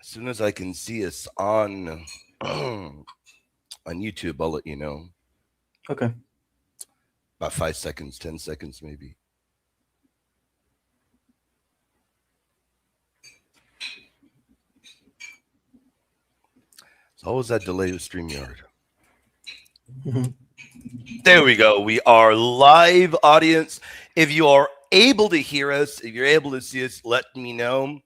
As soon as I can see us on on YouTube, I'll let you know. Okay. About 5 seconds, 10 seconds, maybe. It's always that delay with StreamYard. Mhm. There we go. We are live, audience. If you are able to hear us, if you're able to see us, let me know.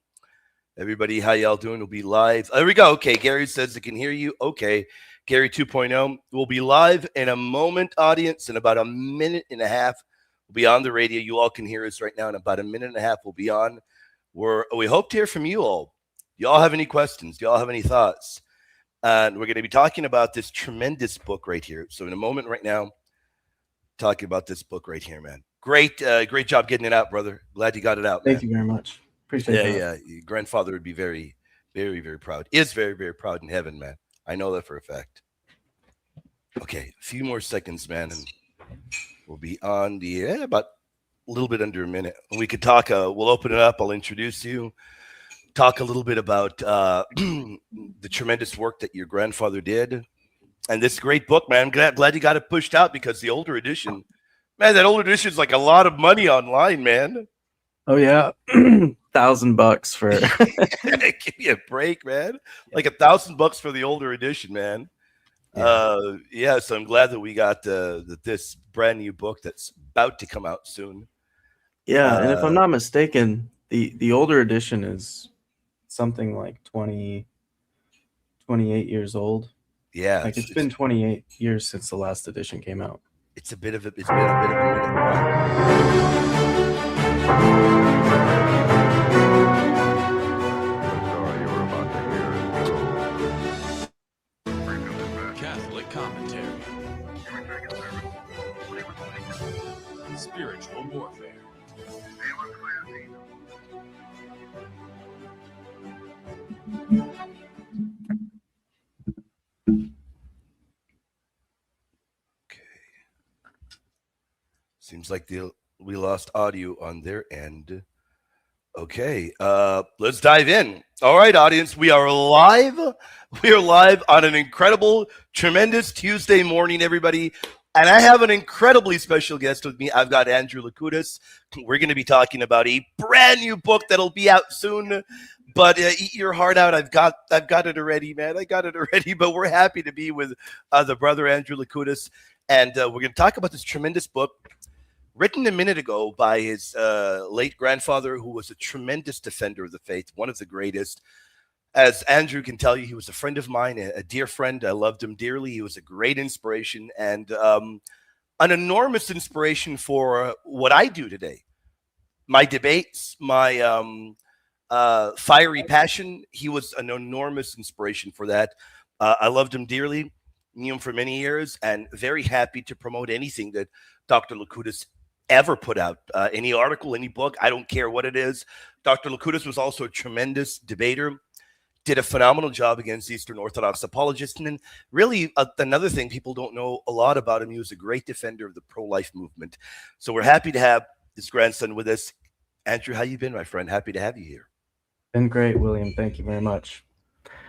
Everybody, how y'all doing? We'll be live. There we go. Okay, Gary says it can hear you. Okay, Gary 2.0. We'll be live in a moment, audience. In about a minute and a half, we'll be on the radio. You all can hear us right now. In about a minute and a half, we'll be on. We hope to hear from you all. Do y'all have any questions? Do y'all have any thoughts? And we're going to be talking about this tremendous book right here. So in a moment right now, talking about this book right here, man. Great job getting it out, brother. Glad you got it out, Thank man. you very much. Appreciate Yeah, that. yeah. Your grandfather would be very, very, very proud. Is very, very proud in heaven, man. I know that for a fact. Okay, a few more seconds, man, and we'll be on the about a little bit under a minute. We could talk. We'll open it up. I'll introduce you. Talk a little bit about the tremendous work that your grandfather did, and this great book, man. I'm glad you got it pushed out because the older edition, man, that older edition is like a lot of money online, man. Oh yeah, $1,000 for. Give me a break, man. Like $1,000 for the older edition, man. Yeah, Yeah. So I'm glad that we got this brand new book that's about to come out soon. yeah, and if I'm Uh, not mistaken, the older edition is something like 28 years old. yeah, Like it's been 28 years since the last edition came out. it's been a bit of a minute. Catholic commentary. Spiritual warfare. Okay. Seems like we lost audio on their end. Okay, let's dive in. All right, audience, we are live. We are live on an incredible, tremendous Tuesday morning, everybody. And I have an incredibly special guest with me. I've got Andrew Lakutis. We're going to be talking about a brand new book that'll be out soon. But eat your heart out. I've got it already, man. I got it already. But we're happy to be with the brother Andrew Lakutis, and we're going to talk about this tremendous book written a minute ago by his late grandfather, who was a tremendous defender of the faith, one of the greatest. As Andrew can tell you, he was a friend of mine, a dear friend. I loved him dearly. He was a great inspiration and an enormous inspiration for what I do today. My debates, my fiery passion. He was an enormous inspiration for that. I loved him dearly, knew him for many years, and very happy to promote anything that Dr. Lakutis ever put out. Any article, any book, I don't care what it is. Dr. Lakutis was also a tremendous debater, did a phenomenal job against Eastern Orthodox apologists. And then really another thing people don't know a lot about him, he was a great defender of the pro-life movement. So we're happy to have his grandson with us. Andrew, how you been, my friend? Happy to have you here. Been great, William. Thank you very much.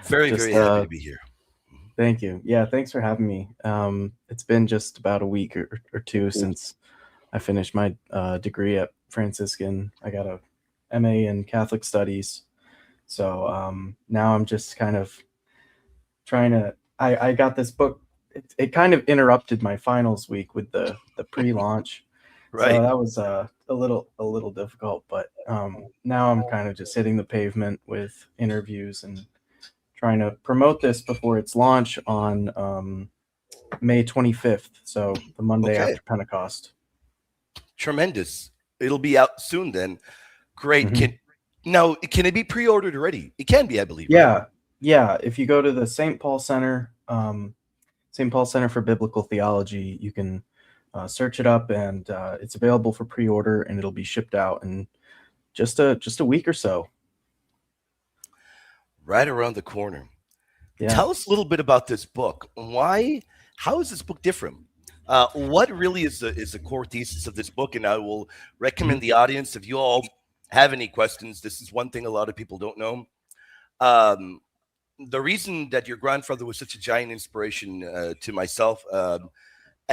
Very, Just very happy to be here. thank you. Yeah, thanks for having me. It's been just about a week or two since I finished my degree at Franciscan. I got a MA in Catholic Studies. So now I'm just kind of trying to. I got this book. It kind of interrupted my finals week with the pre-launch, Right. so that was a little difficult. But now I'm kind of just hitting the pavement with interviews and trying to promote this before its launch on May 25th, so the Monday Okay. after Pentecost. Tremendous. It'll be out soon then. Great. Mhm. Can it be pre-ordered already? It can be, I believe, right? Yeah, yeah. If you go to the St. Paul Center for Biblical Theology, you can search it up, and it's available for pre-order, and it'll be shipped out in just a week or so. Right around the corner. Yeah. Tell us a little bit about this book. How is this book different? What really is the core thesis of this book? And I will recommend the audience, if you all have any questions, this is one thing a lot of people don't know. Um, the reason that your grandfather was such a giant inspiration to myself and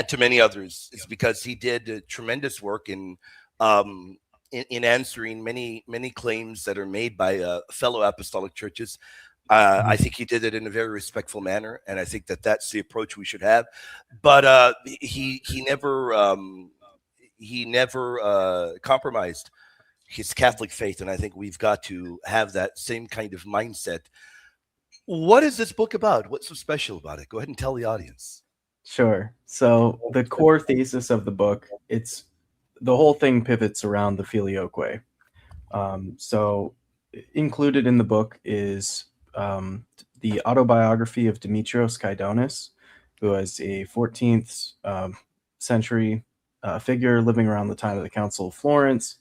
to many others is because he did tremendous work um, in answering many claims that are made by fellow apostolic churches. I Mhm. think he did it in a very respectful manner, and I think that that's the approach we should have. But he never compromised his Catholic faith, and I think we've got to have that same kind of mindset. What is this book about? What's so special about it? Go ahead and tell the audience. Sure. So the core thesis of the book, it's the whole thing pivots around the filioque. So included in the book is the autobiography of Demetrios Kydonis, who was a 14th century figure living around the time of the Council of Florence.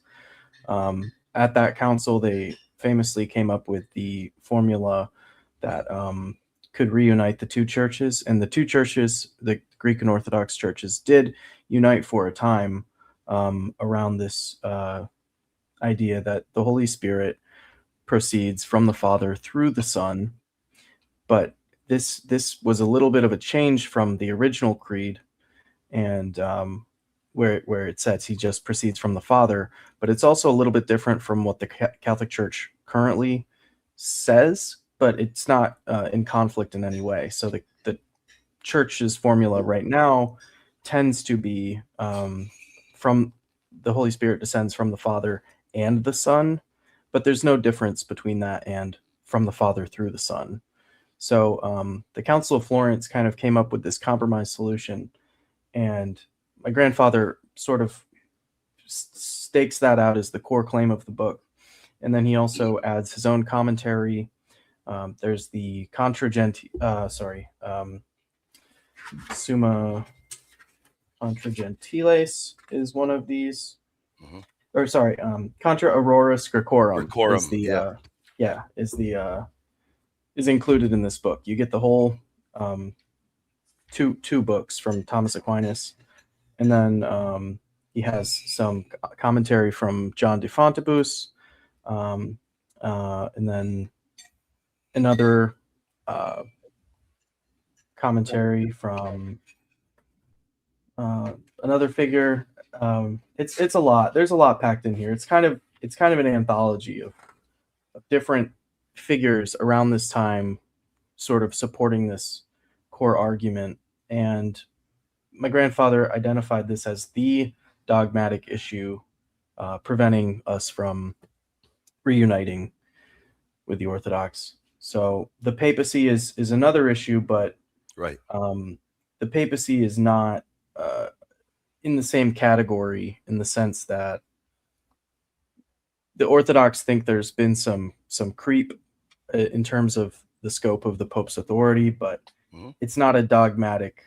At that council, they famously came up with the formula that could reunite the two churches. And the two churches, the Greek and Orthodox churches, did unite for a time around this idea that the Holy Spirit proceeds from the Father through the Son. But this was a little bit of a change from the original creed, and where it says he just proceeds from the Father. But it's also a little bit different from what the Catholic Church currently says, but it's not in conflict in any way. So the Church's formula right now tends to be from the Holy Spirit descends from the Father and the Son, but there's no difference between that and from the Father through the Son. So the Council of Florence kind of came up with this compromise solution, and my grandfather sort of stakes that out as the core claim of the book. And then he also adds his own commentary. There's the Summa Contra Gentiles is one of these. Mhm. Or sorry, Contra Auroris Graecorum Decorum, is the yeah. is included in this book. You get the whole two books from Thomas Aquinas, and then he has some commentary from John de Fontibus, and then another commentary from another figure. It's a lot. There's a lot packed in here. It's kind of an anthology of different figures around this time, sort of supporting this core argument. And my grandfather identified this as the dogmatic issue preventing us from reuniting with the Orthodox. So the papacy is another issue, but Right. the papacy is not in the same category in the sense that the Orthodox think there's been some creep in terms of the scope of the Pope's authority, but it's not a dogmatic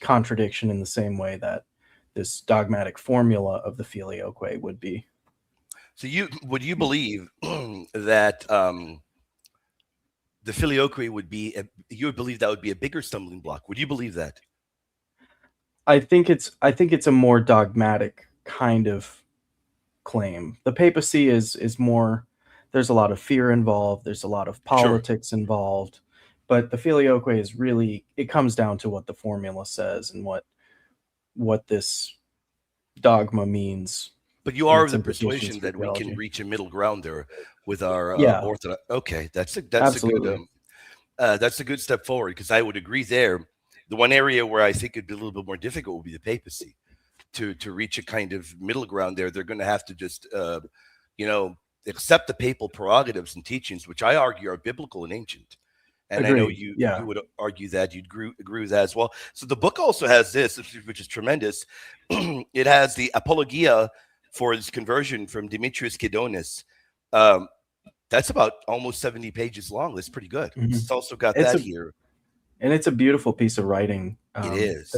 contradiction in the same way that this dogmatic formula of the filioque would be. So would you believe that the filioque would be you would believe that would be a bigger stumbling block? Would you believe that? I think it's a more dogmatic kind of claim. The papacy is more, there's a lot of fear involved, there's a lot of politics involved, but the filioque is really, it comes down to what the formula says and what this dogma means. But you are of the persuasion that we can reach a middle ground there with our Orthodox. Okay, that's a good step forward, because I would agree there. The one area where I think it'd be a little bit more difficult would be the papacy. To reach a kind of middle ground there, they're going to have to just accept the papal prerogatives and teachings, which I argue are biblical and ancient. And agreed. I know you would argue that you'd agree with that as well. So the book also has this, which is tremendous. It has the apologia for his conversion from Demetrius Kydonis. That's about almost 70 pages long. That's pretty good. Mm-hmm. It's also got here. And it's a beautiful piece of writing. It is.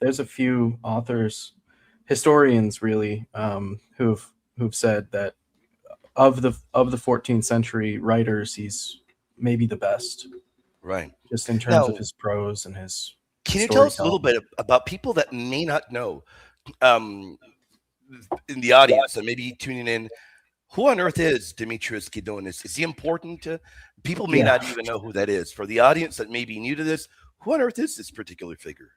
There's a few authors, historians really, who've said that of the 14th century writers, he's maybe the best. Right. Just in terms of his prose and his. Can you tell us a little bit about people that may not know, in the audience and maybe tuning in, Who on earth is Demetrius Kidonis? Is he important? People may Yeah. not even know who that is. For the audience that may be new to this, who on earth is this particular figure?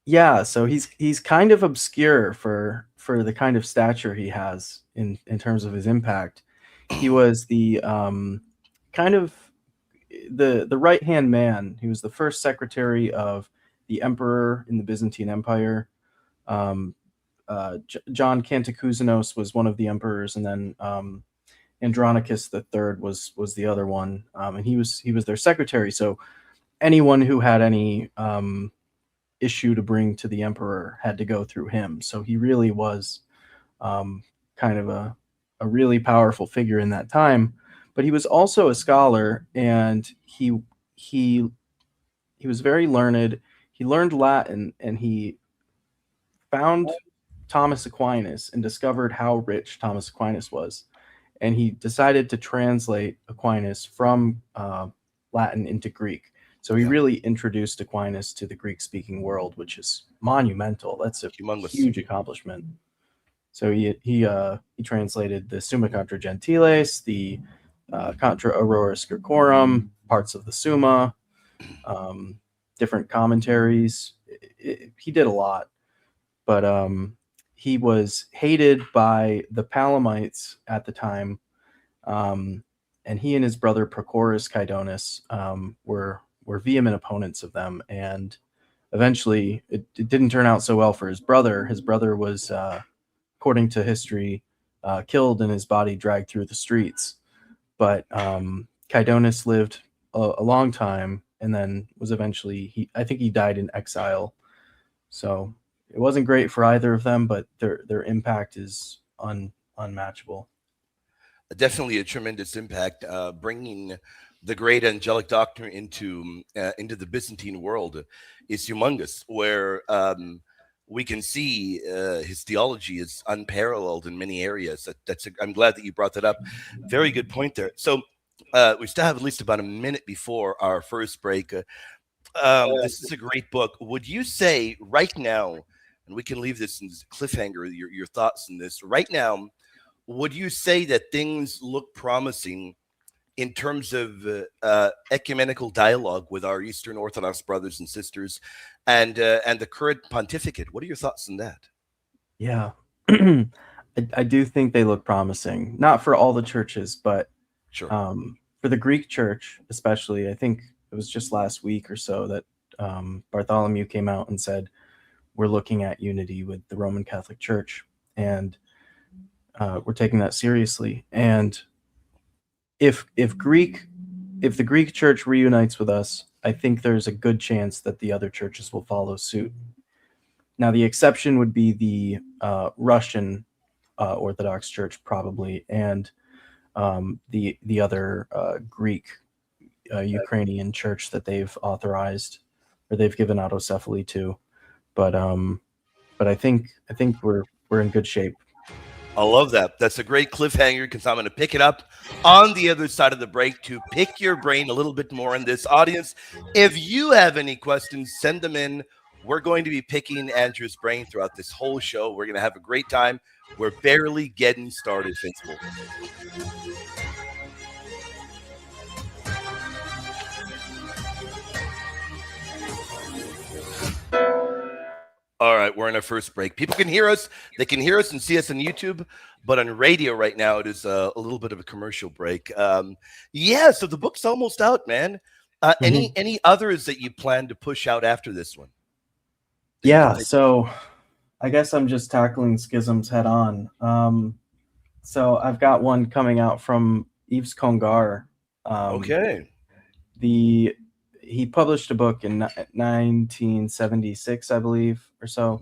Yeah, so he's kind of obscure for the kind of stature he has in terms of his impact. He was the kind of the right hand man. He was the first secretary of the emperor in the Byzantine Empire. Um, John Cantacuzene was one of the emperors, and then Andronicus III was the other one, and he was their secretary. So anyone who had any issue to bring to the emperor had to go through him. So he really was kind of a really powerful figure in that time. But he was also a scholar, and he was very learned. He learned Latin, and he found Thomas Aquinas and discovered how rich Thomas Aquinas was. And he decided to translate Aquinas from Latin into Greek. So he really introduced Aquinas to the Greek-speaking world, which is monumental. That's a Humongous. huge accomplishment. So he translated the Summa Contra Gentiles, the Contra Auroris Graecorum, parts of the Summa, different commentaries. He did a lot, but he was hated by the Palamites at the time, and he and his brother Prochorus Kydonis were vehement opponents of them, and eventually it didn't turn out so well for his brother. His brother was, according to history, killed and his body dragged through the streets. But Kydonis lived a long time, and then was eventually I think he died in exile. So it wasn't great for either of them, but their impact is unmatchable. Definitely a tremendous impact, bringing the great angelic doctrine into the Byzantine world is humongous. Where we can see his theology is unparalleled in many areas. I'm glad that you brought that up. Very good point there. So we still have at least about a minute before our first break. This is a great book. Would you say right now, and we can leave this in cliffhanger, your thoughts on this right now, would you say that things look promising in terms of ecumenical dialogue with our Eastern Orthodox brothers and sisters, and the current pontificate? What are your thoughts on that? Yeah, I do think they look promising. Not for all the churches, but Sure. For the Greek Church especially. I think it was just last week or so that Bartholomew came out and said, we're looking at unity with the Roman Catholic Church, and we're taking that seriously. And if the Greek Church reunites with us, I think there's a good chance that the other churches will follow suit. Now, the exception would be the Russian Orthodox Church, probably, and the other Greek Ukrainian church that they've authorized, or they've given autocephaly to. But I think we're in good shape. I love that. That's a great cliffhanger, because I'm going to pick it up on the other side of the break to pick your brain a little bit more in this audience. If you have any questions, send them in. We're going to be picking Andrew's brain throughout this whole show. We're going to have a great time. We're barely getting started, faithful. All right, we're in our first break. People can hear us. They can hear us and see us on YouTube, but on radio right now, it is a little bit of a commercial break. Yeah, so the book's almost out, man. Any others that you plan to push out after this one? Yeah, so I guess I'm just tackling schisms head on. So I've got one coming out from Yves Congar. Okay. He published a book in 1976, I believe, or so,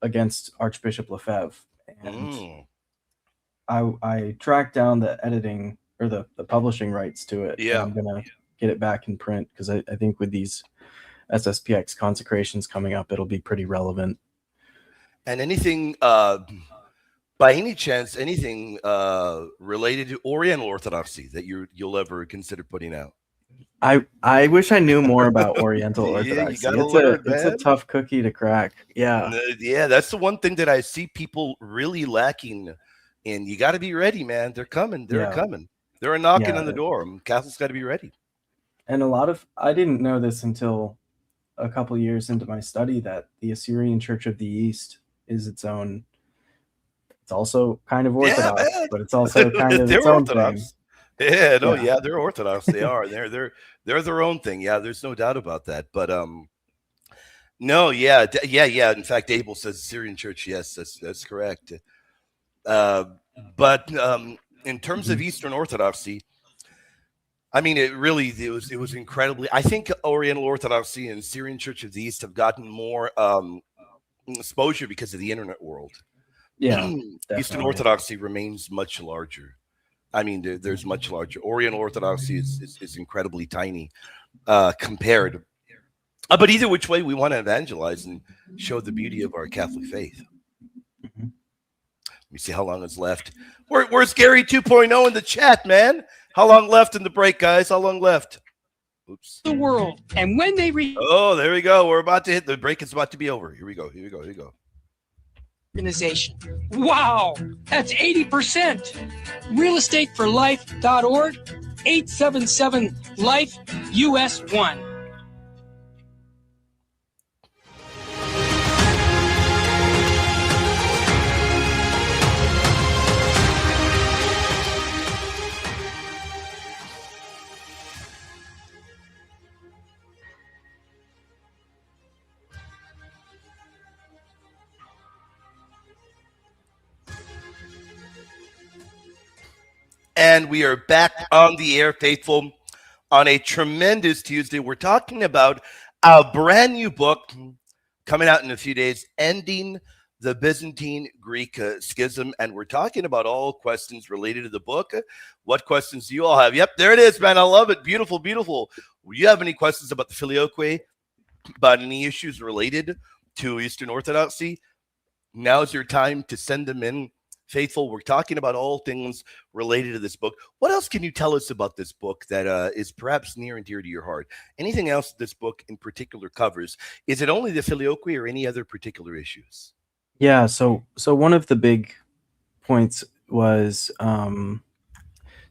against Archbishop Lefebvre. And I tracked down the editing or the publishing rights to it. Yeah. And I'm going to get it back in print, because I think with these SSPX consecrations coming up, it'll be pretty relevant. And anything, by any chance, anything related to Oriental Orthodoxy that you'll ever consider putting out? I wish I knew more about Oriental Orthodoxy. You gotta learn, it's a tough cookie to crack. Yeah. Yeah, that's the one thing that I see people really lacking And you got to be ready, man. They're coming. They're Yeah. coming. They're knocking Yeah. on the door. Catholics got to be ready. And I didn't know this until a couple years into my study, that the Assyrian Church of the East is its own. It's also kind of Yeah, Orthodox, man. but it's also kind of They're its own thing. Orthodox. Yeah, no, Yeah. yeah, they're Orthodox. They are. They're their own thing. Yeah, there's no doubt about that. But no, yeah, yeah. In fact, Abel says Syrian Church. Yes, that's correct. But in terms of Eastern Orthodoxy, I mean, it was incredibly. I think Oriental Orthodoxy and Syrian Church of the East have gotten more exposure because of the internet world. Yeah, Eastern definitely. Orthodoxy remains much larger. I mean, there's much larger. Oriental Orthodoxy is incredibly tiny compared. But either which way, we want to evangelize and show the beauty of our Catholic faith. Mhm. Let me see how long is left. Where's Gary 2.0 in the chat, man? How long left in the break, guys? How long left? Oops. The world. And when they reach Oh, there we go. We're about to hit. The break is about to be over. Here we go. organization. Wow, that's 80%. Realestateforlife.org, 877-LIFE, US 1. And we are back on the air, faithful, on a tremendous Tuesday. We're talking about a brand new book coming out in a few days, Ending the Byzantine Greek Schism. And we're talking about all questions related to the book. What questions do you all have? Yep, there it is, man. I love it. Beautiful, beautiful. Do you have any questions about the Filioque, about any issues related to Eastern Orthodoxy? Now's your time to send them in. Faithful, we're talking about all things related to this book. What else can you tell us about this book that is perhaps near and dear to your heart? Anything else this book in particular covers? Is it only the Filioque or any other particular issues? Yeah, so one of the big points was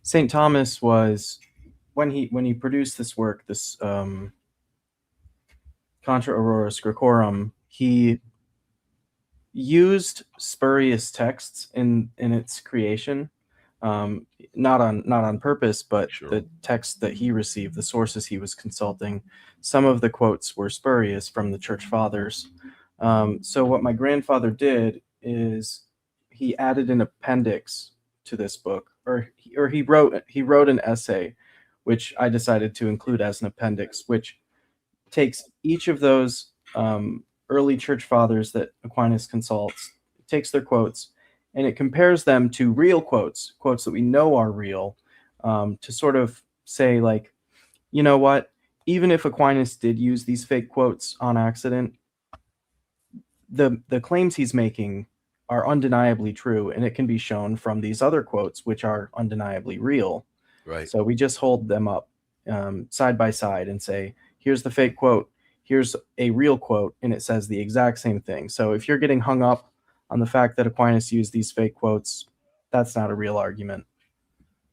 St. Thomas was when he produced this work, this Contra Auroras Graecorum, he used spurious texts in its creation, not on purpose, but Sure. the texts that he received, the sources he was consulting, some of the quotes were spurious from the church fathers. So what my grandfather did is he added an appendix to this book, or he wrote an essay, which I decided to include as an appendix, which takes each of those early church fathers that Aquinas consults, takes their quotes, and it compares them to real quotes that we know are real, to sort of say, like, you know what, even if Aquinas did use these fake quotes on accident, the claims he's making are undeniably true, and it can be shown from these other quotes, which are undeniably real. Right. So we just hold them up side by side and say, here's the fake quote, here's a real quote, and it says the exact same thing. So if you're getting hung up on the fact that Aquinas used these fake quotes, that's not a real argument.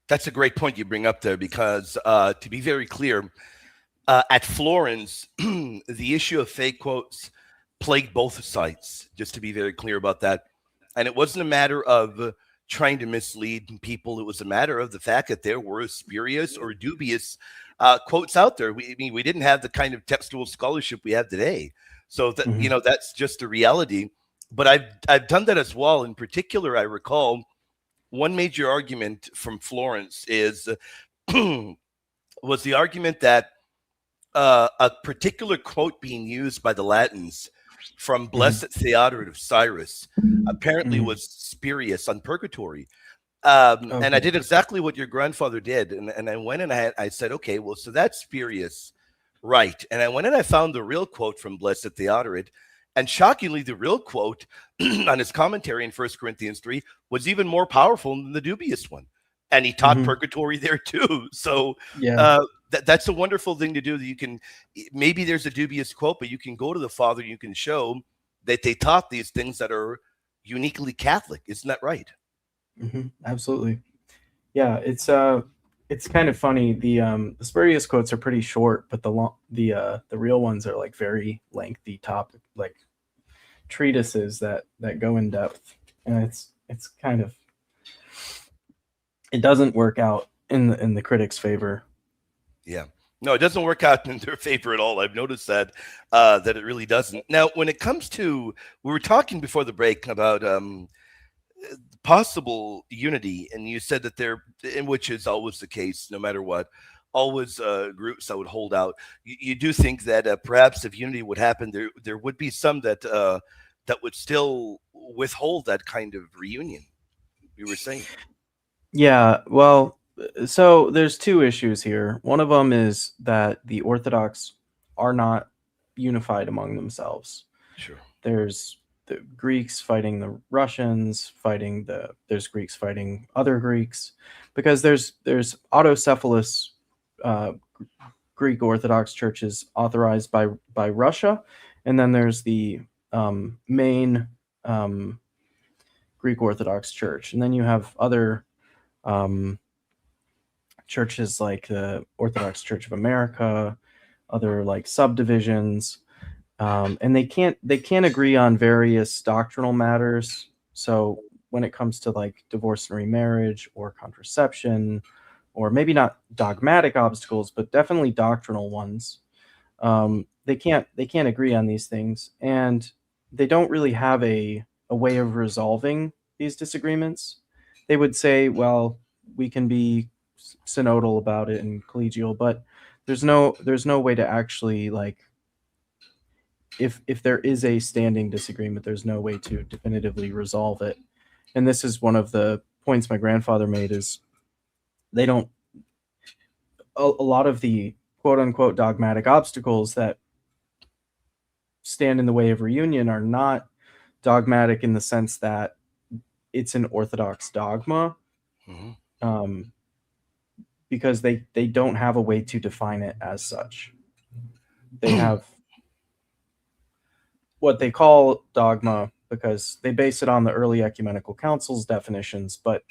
That's a great point you bring up there, because to be very clear, at Florence, the issue of fake quotes plagued both sites, just to be very clear about that. And it wasn't a matter of trying to mislead people. It was a matter of the fact that there were spurious or dubious quotes out there. We didn't have the kind of textual scholarship we have today. So that, Mhm. That's just a reality. But I've done that as well. In particular, I recall one major argument from Florence was the argument that a particular quote being used by the Latins from Blessed Theodoret of Cyrus apparently was spurious on purgatory. And I did exactly what your grandfather did. And I went and I said, okay, well, so that's spurious. Right. And I went and I found the real quote from Blessed Theodoret. And shockingly, the real quote on his commentary in 1 Corinthians 3 was even more powerful than the dubious one. And he taught purgatory there too. So Yeah. That's a wonderful thing to do. That you can, maybe there's a dubious quote, but you can go to the Father, you can show that they taught these things that are uniquely Catholic. Isn't that right? Absolutely. Yeah, it's kind of funny. The spurious quotes are pretty short, but the real ones are like very lengthy topic, like treatises that go in depth, and it's kind of, it doesn't work out in the critics' favor. Yeah. No, it doesn't work out in their favor at all. I've noticed that that it really doesn't. Now, when it comes to, we were talking before the break about possible unity, and you said that there, in which is always the case, no matter what, always groups that would hold out. You do think that perhaps if unity would happen, there would be some that that would still withhold that kind of reunion. You were saying, Yeah, well, so there's two issues here. One of them is that the Orthodox are not unified among themselves. sure. There's the Greeks fighting the Russians, there's Greeks fighting other Greeks, because there's autocephalous Greek Orthodox churches authorized by Russia, and then there's the main Greek Orthodox Church, and then you have other churches like the Orthodox Church of America, other like subdivisions, and they can't agree on various doctrinal matters. So when it comes to like divorce and remarriage or contraception, or maybe not dogmatic obstacles, but definitely doctrinal ones, they can't agree on these things, and they don't really have a way of resolving these disagreements. They would say, well, we can be synodal about it and collegial, but there's no way to actually, like, if there is a standing disagreement, there's no way to definitively resolve it. And this is one of the points my grandfather made, is they don't, a lot of the quote unquote dogmatic obstacles that stand in the way of reunion are not dogmatic in the sense that it's an orthodox dogma, Hmm. because they don't have a way to define it as such. They have what they call dogma because they base it on the early ecumenical councils definitions, but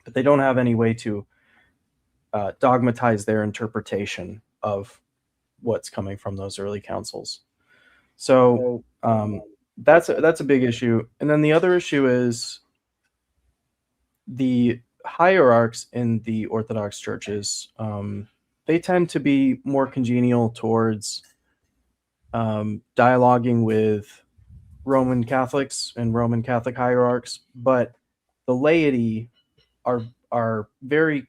they don't have any way to dogmatize their interpretation of what's coming from those early councils. So that's a big issue. And then the other issue is the hierarchs in the Orthodox churches. They tend to be more congenial towards dialoguing with Roman Catholics and Roman Catholic hierarchs, but the laity are very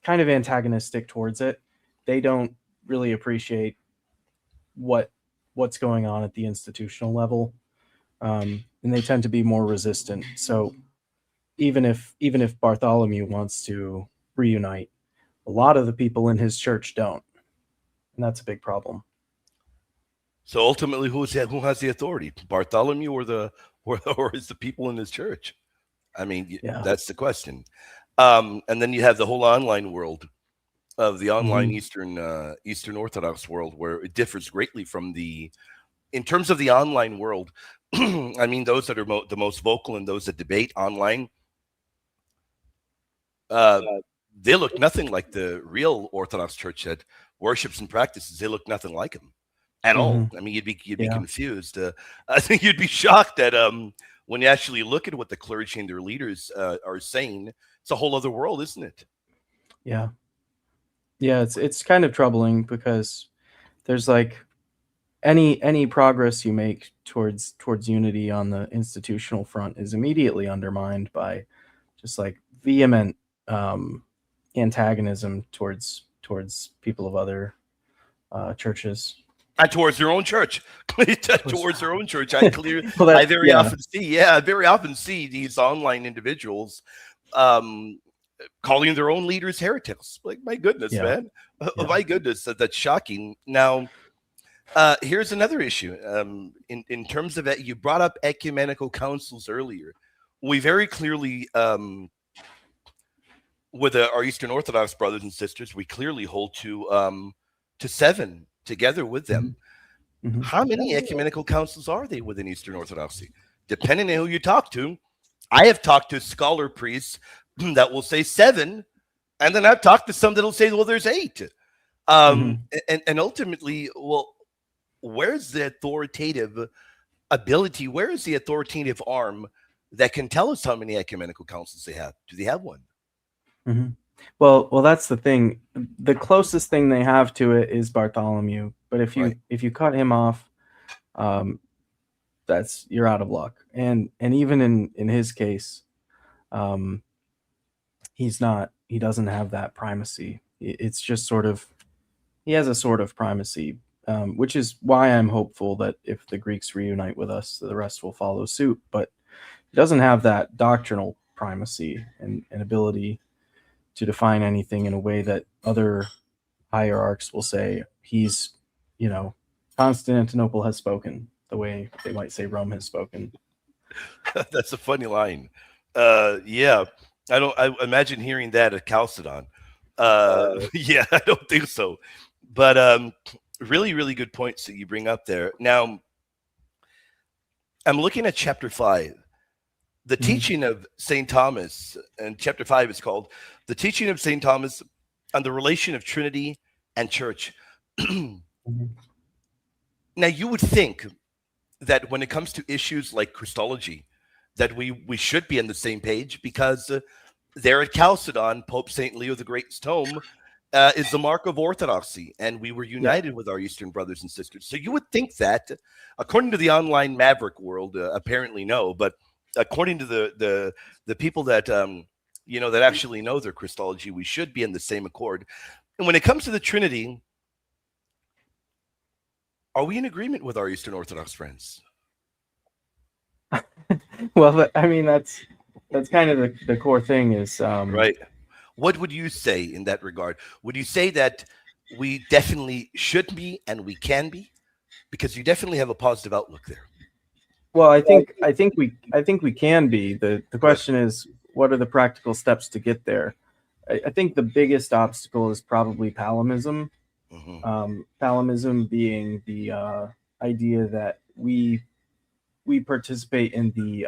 kind of antagonistic towards it. They don't really appreciate what's going on at the institutional level, and they tend to be more resistant. So even if Bartholomew wants to reunite, a lot of the people in his church don't, and that's a big problem. So ultimately, who has the authority? Bartholomew or is the people in his church? I mean, Yeah. that's the question. And then you have the whole online world of the online Eastern Orthodox world, where it differs greatly from in terms of the online world. I mean, those that are the most vocal and those that debate online, they look nothing like the real Orthodox Church that worships and practices. They look nothing like them at all. I mean, you'd be Yeah. confused. I think you'd be shocked that when you actually look at what the clergy and their leaders are saying, it's a whole other world, isn't it? Yeah. Yeah, it's kind of troubling because there's like any progress you make towards unity on the institutional front is immediately undermined by just like vehement antagonism towards people of other churches. And towards their own church, towards their own church. I very often see these online individuals calling their own leaders heretics. Like, my goodness, man. My goodness, that's shocking. Now, here's another issue. In terms of you brought up ecumenical councils earlier. We very clearly, with our Eastern Orthodox brothers and sisters, we clearly hold to 7 together with them. How many ecumenical councils are they within Eastern Orthodoxy? Depending on who you talk to, I have talked to scholar priests that will say 7, and then I've talked to some that'll say, well, there's 8. And ultimately, well, where's the authoritative ability? Where is the authoritative arm that can tell us how many ecumenical councils they have? Do they have one? Well, that's the thing. The closest thing they have to it is Bartholomew. But if you cut him off, you're out of luck. And even in his case, he doesn't have that primacy. It's just sort of, he has a sort of primacy, which is why I'm hopeful that if the Greeks reunite with us, the rest will follow suit. But he doesn't have that doctrinal primacy and ability to define anything in a way that other hierarchs will say he's, Constantinople has spoken, the way they might say Rome has spoken. That's a funny line. Yeah, I imagine hearing that at Chalcedon. Yeah, I don't think so. But really, really good points that you bring up there. Now, I'm looking at chapter 5. The teaching of St. Thomas, and chapter 5 is called The Teaching of St. Thomas on the Relation of Trinity and Church. Now, you would think that when it comes to issues like Christology, that we should be on the same page, because there at Chalcedon, Pope St. Leo the Great's tome is the mark of orthodoxy, and we were united with our Eastern brothers and sisters. So you would think that, according to the online maverick world, apparently no, but according to the people that that actually know their Christology, we should be in the same accord. And when it comes to the Trinity, are we in agreement with our Eastern Orthodox friends? Well, I mean, that's kind of the core thing is right. What would you say in that regard? Would you say that we definitely should be and we can be? Because you definitely have a positive outlook there. Well, I think we can be. The question is, what are the practical steps to get there? I think the biggest obstacle is probably palimism. Palimism being the idea that we participate in the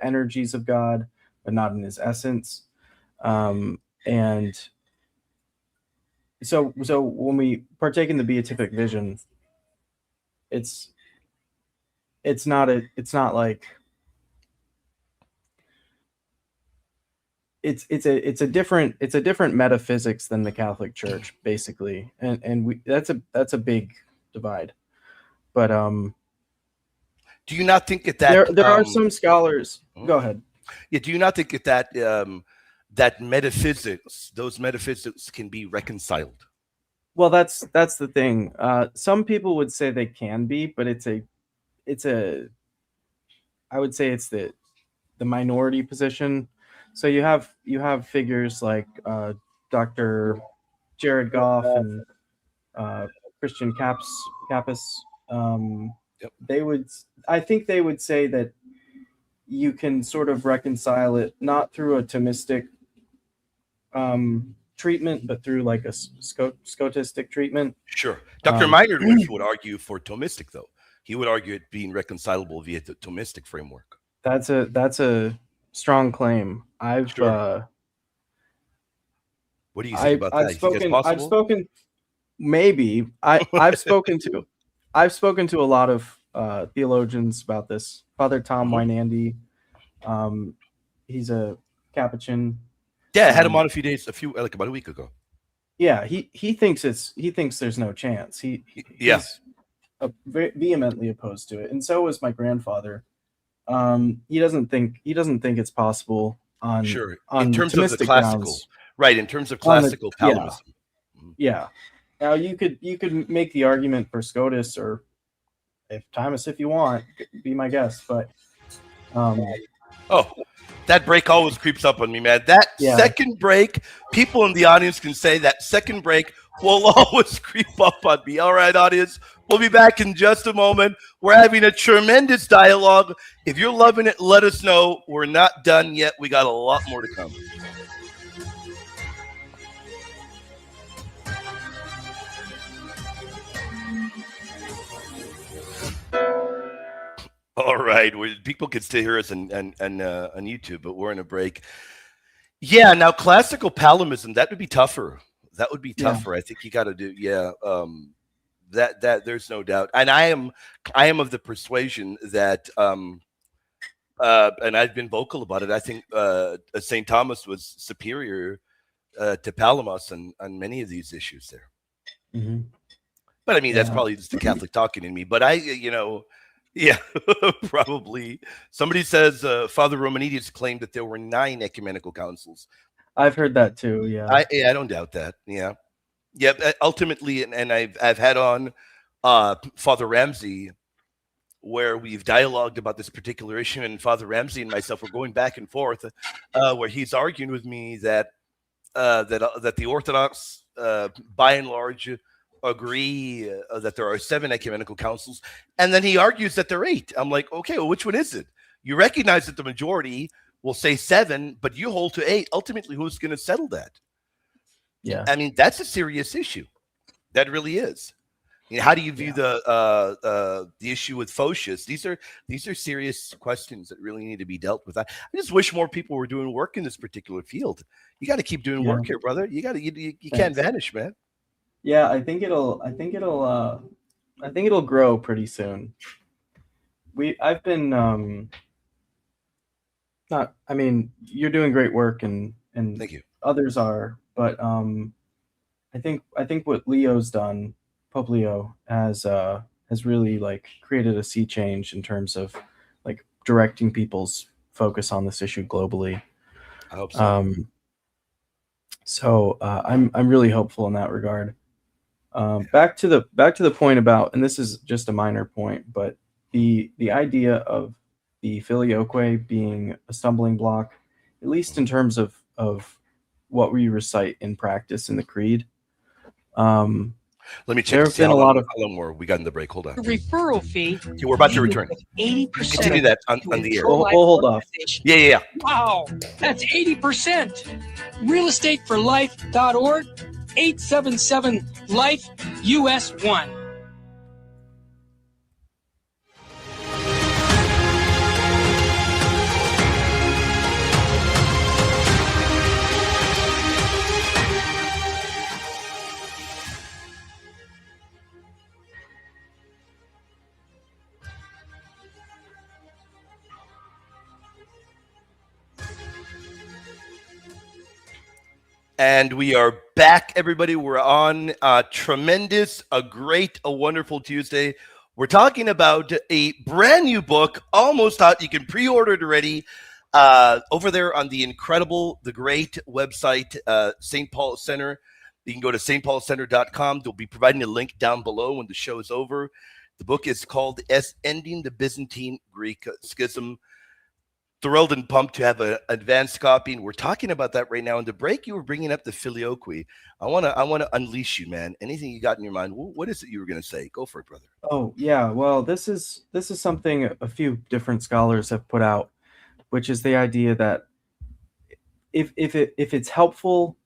energies of God, but not in His essence. And so when we partake in the beatific vision, it's not like it's a different metaphysics than the Catholic Church, basically, and that's a big divide. But do you not think that there are some scholars? Go ahead. Yeah, do you not think that that those metaphysics can be reconciled? Well, that's the thing. Some people would say they can be, but I would say it's the minority position. So you have figures like Dr. Jared Goff and Christian Kappas. I think they would say that you can sort of reconcile it not through a Thomistic treatment, but through like a scotistic treatment. Sure. Dr. Meinert would argue for Thomistic, though. He would argue it being reconcilable via the Thomistic framework. That's a strong claim. Sure. What do you think about that? I've spoken. Maybe I've spoken to a lot of theologians about this. Father Tom Wynandy, he's a Capuchin. Yeah, I had him on about a week ago. Yeah, he thinks there's no chance. He's vehemently opposed to it, and so was my grandfather. He doesn't think it's possible on in terms Thomistic of the classical grounds. Right, in terms of classical Palinism. Yeah. Now you could make the argument for Scotus, or Thomas if you want, be my guest, but that break always creeps up on me, man. That second break, people in the audience can say that second break will always creep up on me. All right, audience, we'll be back in just a moment. We're having a tremendous dialogue. If you're loving it, let us know. We're not done yet. We got a lot more to come. All right. right. People can still hear us on YouTube, but we're in a break. Yeah. Now, classical Palimism, that would be tougher. That would be Yeah. tougher. I think you got to do. Yeah. That there's no doubt. And I am of the persuasion that and I've been vocal about it. I think St. Thomas was superior to Palamas on many of these issues there. Mm-hmm. But I mean, that's Yeah. probably just the Catholic talking in me. But yeah, probably. Somebody says Father Romanides claimed that there were 9 ecumenical councils. I've heard that too. Yeah. I don't doubt that. Yeah. Ultimately, and I've had on Father Ramsey, where we've dialogued about this particular issue, and Father Ramsey and myself were going back and forth, where he's arguing with me that that the Orthodox, by and large, agree that there are 7 ecumenical councils, and then he argues that there are 8. I'm like, okay, well, which one is it? You recognize that the majority will say 7, but you hold to 8. Ultimately, who's going to settle that? Yeah. I mean, that's a serious issue. That really is. How do you view the issue with Photius? These are serious questions that really need to be dealt with. I just wish more people were doing work in this particular field. You got to keep doing work here, brother. You can't vanish, man. Yeah, I think it'll grow pretty soon. I've been not. I mean, you're doing great work, and Thank you. Others are, but I think what Leo's done, Pope Leo, has really like created a sea change in terms of like directing people's focus on this issue globally. I hope so. So I'm really hopeful in that regard. Back to the point about, and this is just a minor point, but the idea of the filioque being a stumbling block, at least in terms of what we recite in practice in the creed. Let me check. There have been a lot of. How long more we got in the break? Hold on. Referral fee. Okay, we're about to return. 80%. Continue that on the air. We'll hold off. Yeah. Wow, that's 80%. Realestateforlife.org, 877 Life US 1. And we are back, everybody. We're on a great, wonderful Tuesday. We're talking about a brand new book, almost out. You can pre-order it already over there on the great website, St. Paul Center. You can go to stpaulcenter.com. They'll be providing a link down below when the show is over. The book is called Ending the Byzantine Greek Schism. Thrilled and pumped to have an advanced copy, and we're talking about that right now. In the break, you were bringing up the filioque. I want to unleash you, man. Anything you got in your mind? What is it you were going to say? Go for it, brother. Oh yeah, well, this is something a few different scholars have put out, which is the idea that if it's helpful,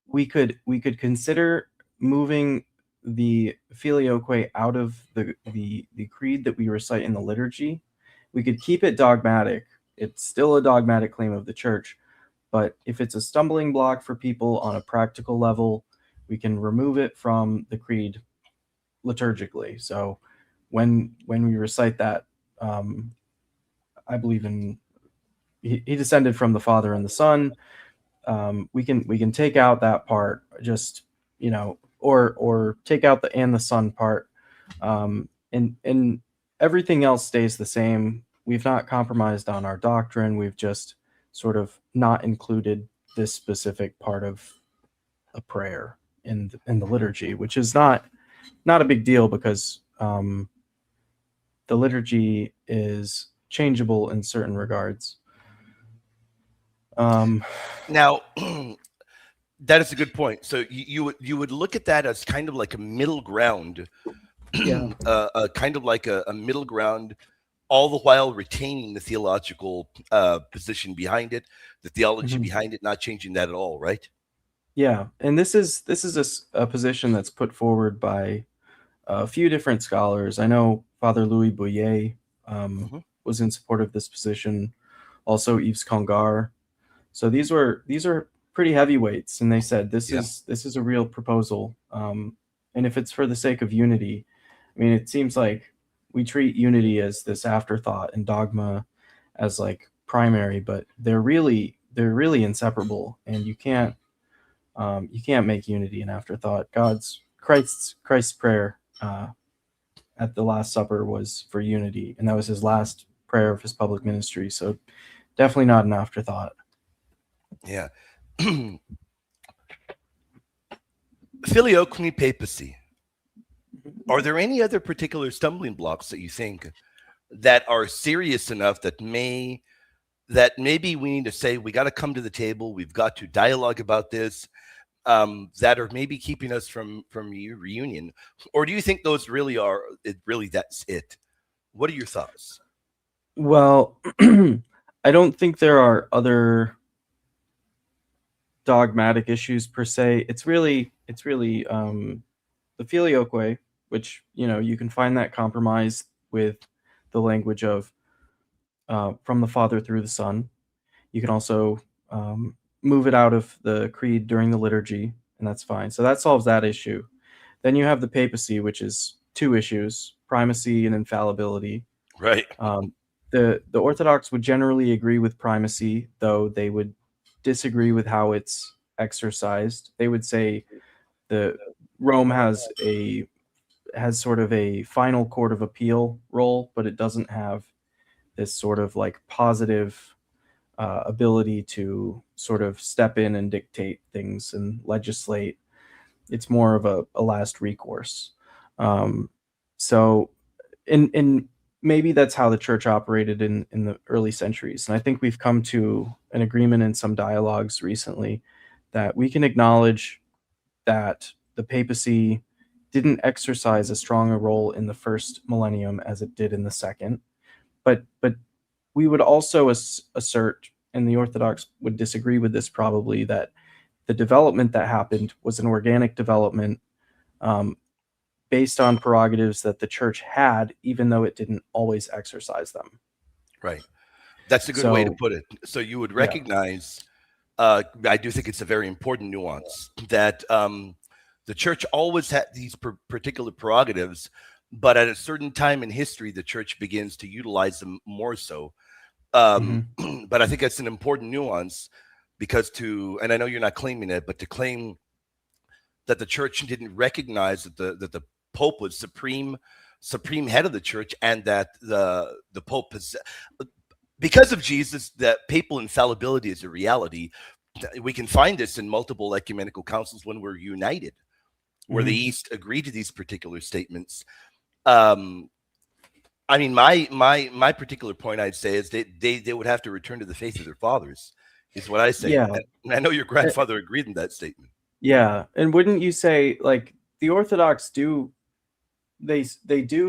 we could consider moving the filioque out of the creed that we recite in the liturgy. We could keep it dogmatic. It's still a dogmatic claim of the church, but if it's a stumbling block for people on a practical level, we can remove it from the creed liturgically. So when we recite that, I believe in he descended from the Father and the Son. We can take out that part, just or take out the and the Son part, and everything else stays the same. We've not compromised on our doctrine. We've just sort of not included this specific part of a prayer in the liturgy, which is not a big deal because the liturgy is changeable in certain regards. Now, that is a good point. So you would look at that as kind of like a middle ground. Yeah. Kind of like a middle ground, all the while retaining the theological position behind it, the theology behind it, not changing that at all, right? Yeah, and this is a position that's put forward by a few different scholars. I know Father Louis Bouillet Mhm. was in support of this position. Also, Yves Congar. So these are pretty heavyweights, and they said this Yeah. is a real proposal. And if it's for the sake of unity, I mean, it seems like we treat unity as this afterthought and dogma as like primary, but they're really inseparable, and you can't make unity an afterthought. Christ's prayer at the Last Supper was for unity, and that was his last prayer of his public ministry. So definitely not an afterthought. Yeah. Filioque papacy. Are there any other particular stumbling blocks that you think that are serious enough that maybe we need to say we got to come to the table, we've got to dialogue about this, that are maybe keeping us from reunion? Or do you think those really are that's it? What are your thoughts? Well, I don't think there are other dogmatic issues per se. It's really the filioque, which you can find that compromise with the language of from the Father through the Son. You can also move it out of the creed during the liturgy, and that's fine. So that solves that issue. Then you have the papacy, which is two issues: primacy and infallibility. Right. The Orthodox would generally agree with primacy, though they would disagree with how it's exercised. They would say the Rome has sort of a final court of appeal role, but it doesn't have this sort of like positive ability to sort of step in and dictate things and legislate. It's more of a last recourse. So, in maybe that's how the church operated in the early centuries. And I think we've come to an agreement in some dialogues recently that we can acknowledge that the papacy didn't exercise as strong a role in the first millennium as it did in the second. But we would also assert, and the Orthodox would disagree with this probably, that the development that happened was an organic development based on prerogatives that the church had, even though it didn't always exercise them. Right. That's a good way to put it. So you would recognize, I do think it's a very important nuance, that the church always had these particular prerogatives, but at a certain time in history, the church begins to utilize them more so. But I think that's an important nuance, because and I know you're not claiming it, but to claim that the church didn't recognize that the Pope was supreme head of the church, and that the Pope is, because of Jesus, that papal infallibility is a reality. We can find this in multiple ecumenical councils when we're united, where the East agreed to these particular statements. I mean, my particular point, I'd say, is they would have to return to the faith of their fathers, is what I say. Yeah. And I know your grandfather agreed in that statement. Yeah, and wouldn't you say, like, the Orthodox do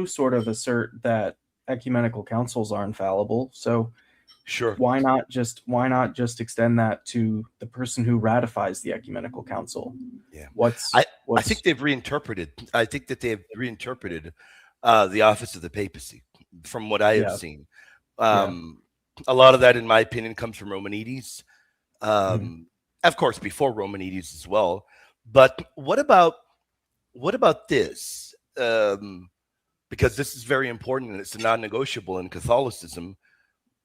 sort of assert that ecumenical councils are infallible? So sure, why not just extend that to the person who ratifies the ecumenical council? Yeah, I think they've reinterpreted. I think that they've reinterpreted the office of the papacy, from what I have seen. A lot of that, in my opinion, comes from Romanides. Of course, before Romanides as well. But what about this? Because this is very important, and it's a non-negotiable in Catholicism.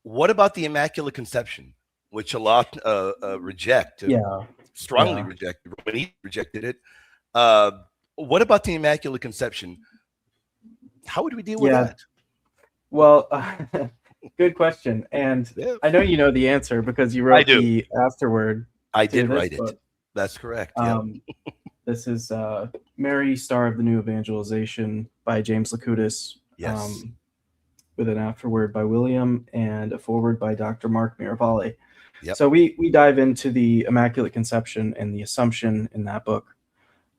What about the Immaculate Conception, which a lot reject? Strongly reject. Romanides rejected it. What about the Immaculate Conception? How would we deal with that? Well, good question. And I know you know the answer because you wrote the afterword. I did write it. That's correct. This is Mary, Star of the New Evangelization by James Lakutis. Yes. With an afterword by William and a foreword by Dr. Mark Miravalle. Yep. So we dive into the Immaculate Conception and the Assumption in that book.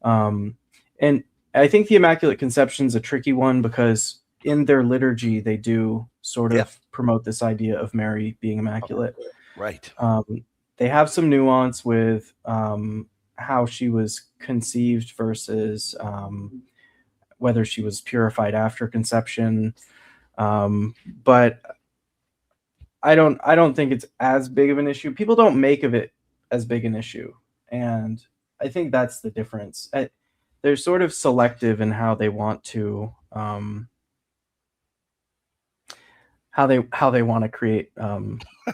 And I think the Immaculate Conception is a tricky one because in their liturgy, they do sort of promote this idea of Mary being immaculate. Right. They have some nuance with how she was conceived versus whether she was purified after conception. But I don't think it's as big of an issue. People don't make of it as big an issue, and I think that's the difference. They're sort of selective in how they want to how they want to create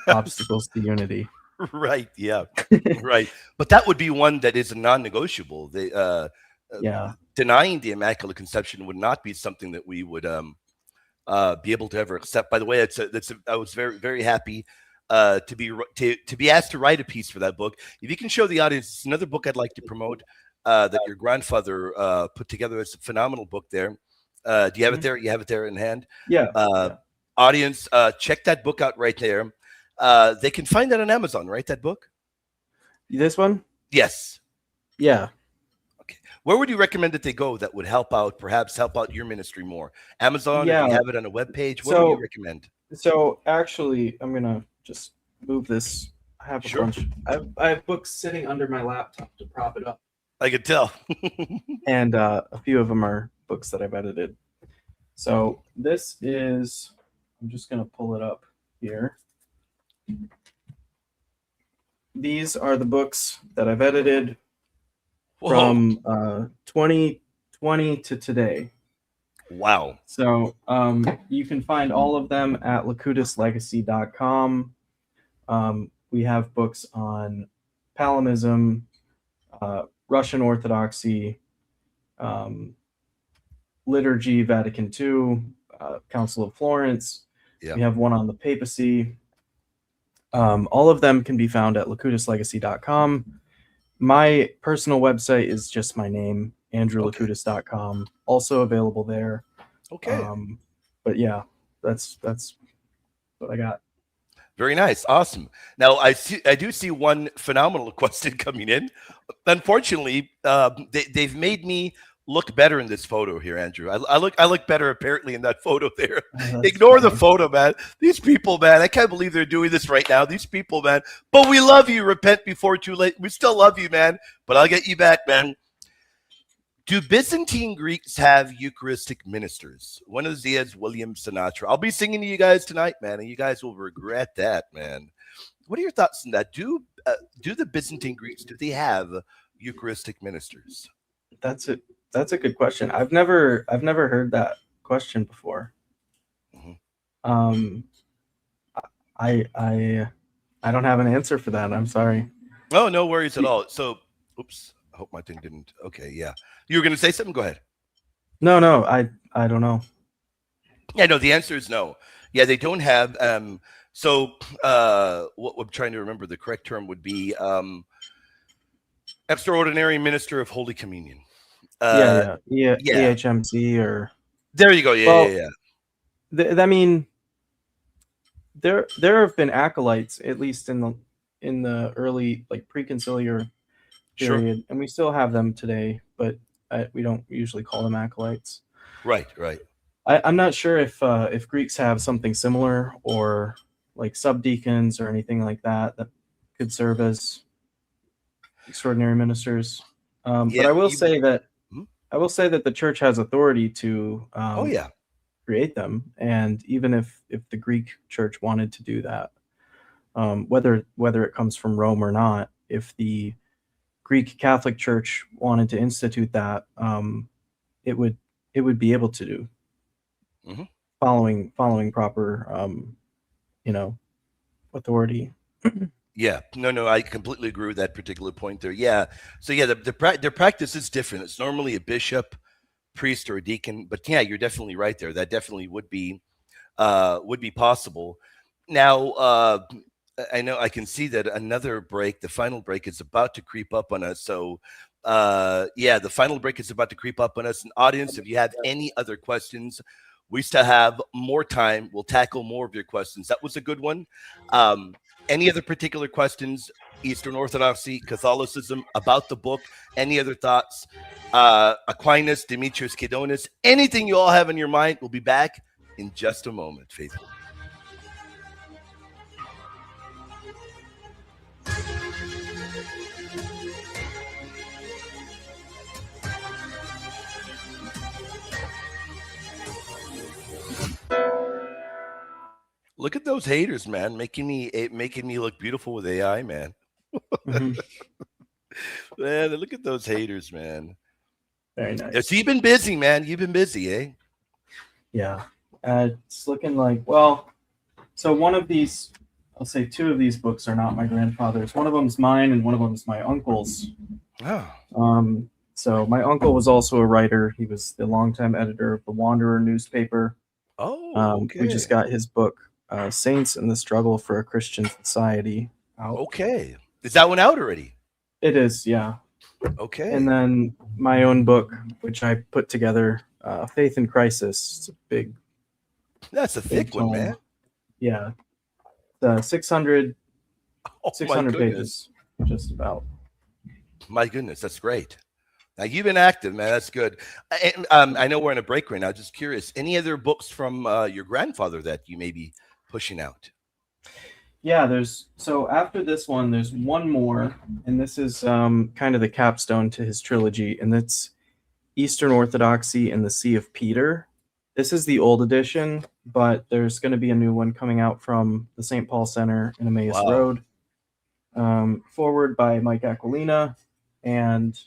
obstacles to unity. Right. Yeah. Right. But that would be one that is a non-negotiable. They Yeah. denying the Immaculate Conception would not be something that we would be able to ever accept. By the way, I was very, very happy to be asked to write a piece for that book. If you can show the audience, it's another book I'd like to promote that your grandfather put together. It's a phenomenal book there. Do you have it there? You have it there in hand? Yeah. Audience, check that book out right there. They can find that on Amazon, right? That book? This one? Yes. Yeah. Okay. Where would you recommend that they go that would perhaps help out your ministry more? Amazon, Yeah. if you have it on a web page, what would you recommend? So actually, I'm going to just move this. I have a Sure. bunch. I have books sitting under my laptop to prop it up. I could tell. And a few of them are books that I've edited. So this is, I'm just going to pull it up here. These are the books that I've edited from 2020 to today. Wow. So you can find all of them at lacutuslegacy.com. We have books on Palinism, Russian Orthodoxy, liturgy, Vatican II, Council of Florence. Yeah. We have one on the papacy. All of them can be found at lacutuslegacy.com. My personal website is just my name, andrewlacutus.com. Also available there. Okay. But yeah, that's what I got. Very nice. Awesome. Now I do see one phenomenal question coming in. Unfortunately, they've made me look better in this photo here, Andrew. I look better apparently in that photo there. Ignore the photo, man. These people, man, I can't believe they're doing this right now. These people, man. But we love you. Repent before too late. We still love you, man. But I'll get you back, man. Do Byzantine Greeks have Eucharistic ministers? Buenos dias, William Sinatra. I'll be singing to you guys tonight, man, and you guys will regret that, man. What are your thoughts on that? Do the Byzantine Greeks, do they have Eucharistic ministers? That's a good question. I've never heard that question before. Mm-hmm. I don't have an answer for that. I'm sorry. Oh, no worries at all. So, oops. I hope my thing didn't. Okay, yeah. You were going to say something? Go ahead. No, I don't know. Yeah, no, the answer is no. Yeah, they don't have. So what I'm trying to remember, the correct term would be extraordinary minister of Holy Communion. Yeah. EHMC or. There you go. Yeah. I mean, there have been acolytes, at least in the early pre-conciliar period, Sure. and we still have them today, but we don't usually call them acolytes. Right. I'm not sure if Greeks have something similar or like subdeacons or anything like that could serve as extraordinary ministers. But I will say that the church has authority to create them, and even if the Greek church wanted to do that, whether it comes from Rome or not, if the Greek Catholic Church wanted to institute that, it would be able to do, following proper, authority. Yeah, no, I completely agree with that particular point there. Yeah, so yeah, their practice is different. It's normally a bishop, priest, or a deacon. But yeah, you're definitely right there. That definitely would be possible. Now, I know I can see that another break, the final break, is about to creep up on us. So, the final break is about to creep up on us. And audience, if you have any other questions, we still have more time. We'll tackle more of your questions. That was a good one. Any other particular questions? Eastern Orthodoxy, Catholicism, about the book? Any other thoughts? Aquinas, Demetrius, Kydonis, anything you all have in your mind? We'll be back in just a moment, faithful. Look at those haters, man, making me look beautiful with AI, man. Mhm. Man, look at those haters, man. Very nice. So you've been busy, man. You've been busy, eh? Yeah. It's looking like, well, so one of these, I'll say two of these books are not my grandfather's. One of them's mine and one of them's my uncle's. Oh, So my uncle was also a writer. He was the longtime editor of the Wanderer newspaper. okay. We just got his book, Saints and the Struggle for a Christian Society, out. Okay. Is that one out already? It is, yeah. Okay. And then my own book, which I put together, Faith in Crisis. It's a big, That's a thick big one, tome. man. Yeah. 600 Oh, 600 my goodness. pages, just about. My goodness, that's great. Now you've been active, man. That's good. I know we're in a break right now. Just curious, any other books from your grandfather that you may be pushing out? Yeah, so after this one, there's one more, and this is kind of the capstone to his trilogy, and it's Eastern Orthodoxy and the See of Peter. This is the old edition, but there's going to be a new one coming out from the St. Paul Center in Emmaus Wow. Road. Forward by Mike Aquilina, and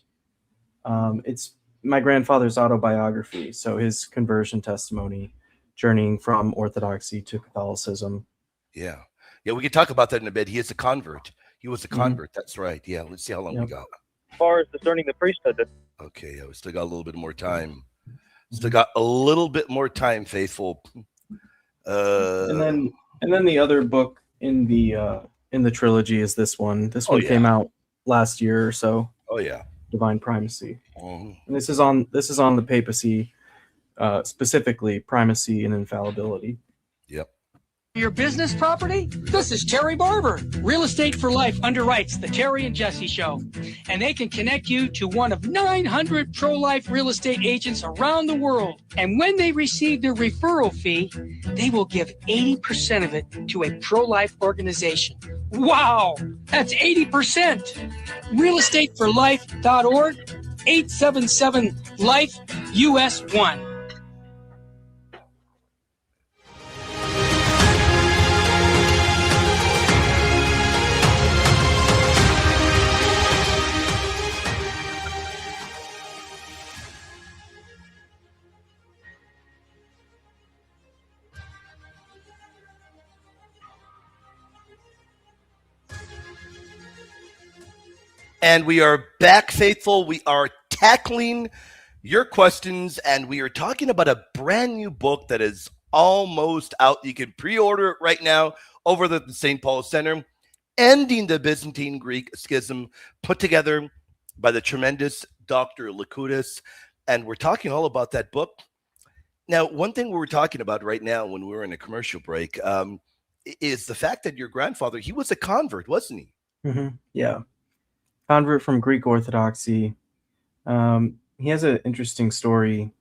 it's my grandfather's autobiography, so his conversion testimony, journeying from Orthodoxy to Catholicism. Yeah. Yeah, we can talk about that in a bit. He is a convert. He was a Mhm. convert. That's right. Yeah. Let's see how long we Yep. got. As far as discerning the priesthood, Okay. Yeah, we still got a little bit more time. Still got a little bit more time, faithful. And then the other book in the trilogy is this one. This one yeah. came out last year or so, Oh yeah. Divine Primacy. Mhm. And this is on the papacy, specifically primacy and infallibility. Yep. Your business property? This is Terry Barber. Real Estate for Life underwrites the Terry and Jesse Show, and they can connect you to one of 900 pro-life real estate agents around the world. And when they receive their referral fee, they will give 80% of it to a pro-life organization. Wow, that's 80%. realestateforlife.org, 877-LIFE-US1. And we are back, faithful. We are tackling your questions, and we are talking about a brand new book that is almost out. You can pre-order it right now over at the St. Paul Center, Ending the Byzantine Greek Schism, put together by the tremendous Dr. Lakoutis. And we're talking all about that book. Now, one thing we were talking about right now when we were in a commercial break is the fact that your grandfather, he was a convert, wasn't he? Mm-hmm. Yeah. Convert from Greek Orthodoxy. He has an interesting story.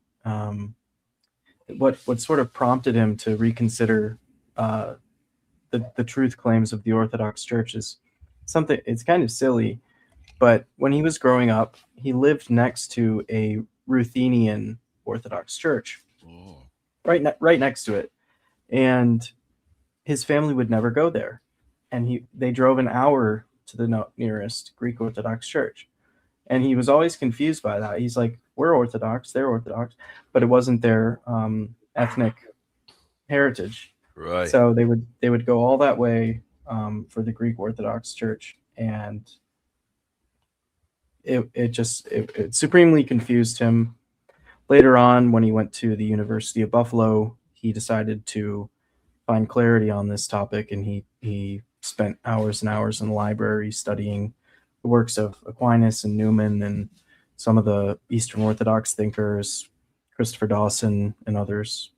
What sort of prompted him to reconsider the truth claims of the Orthodox Church is something. It's kind of silly, but when he was growing up, he lived next to a Ruthenian Orthodox Church, right next to it, and his family would never go there, and they drove an hour to the nearest Greek Orthodox Church. And he was always confused by that. He's like, we're Orthodox, they're Orthodox, but it wasn't their ethnic heritage. Right. So they would go all that way for the Greek Orthodox Church, and it supremely confused him. Later on, when he went to the University of Buffalo, he decided to find clarity on this topic, and he spent hours and hours in the library studying the works of Aquinas and Newman and some of the Eastern Orthodox thinkers, Christopher Dawson and others.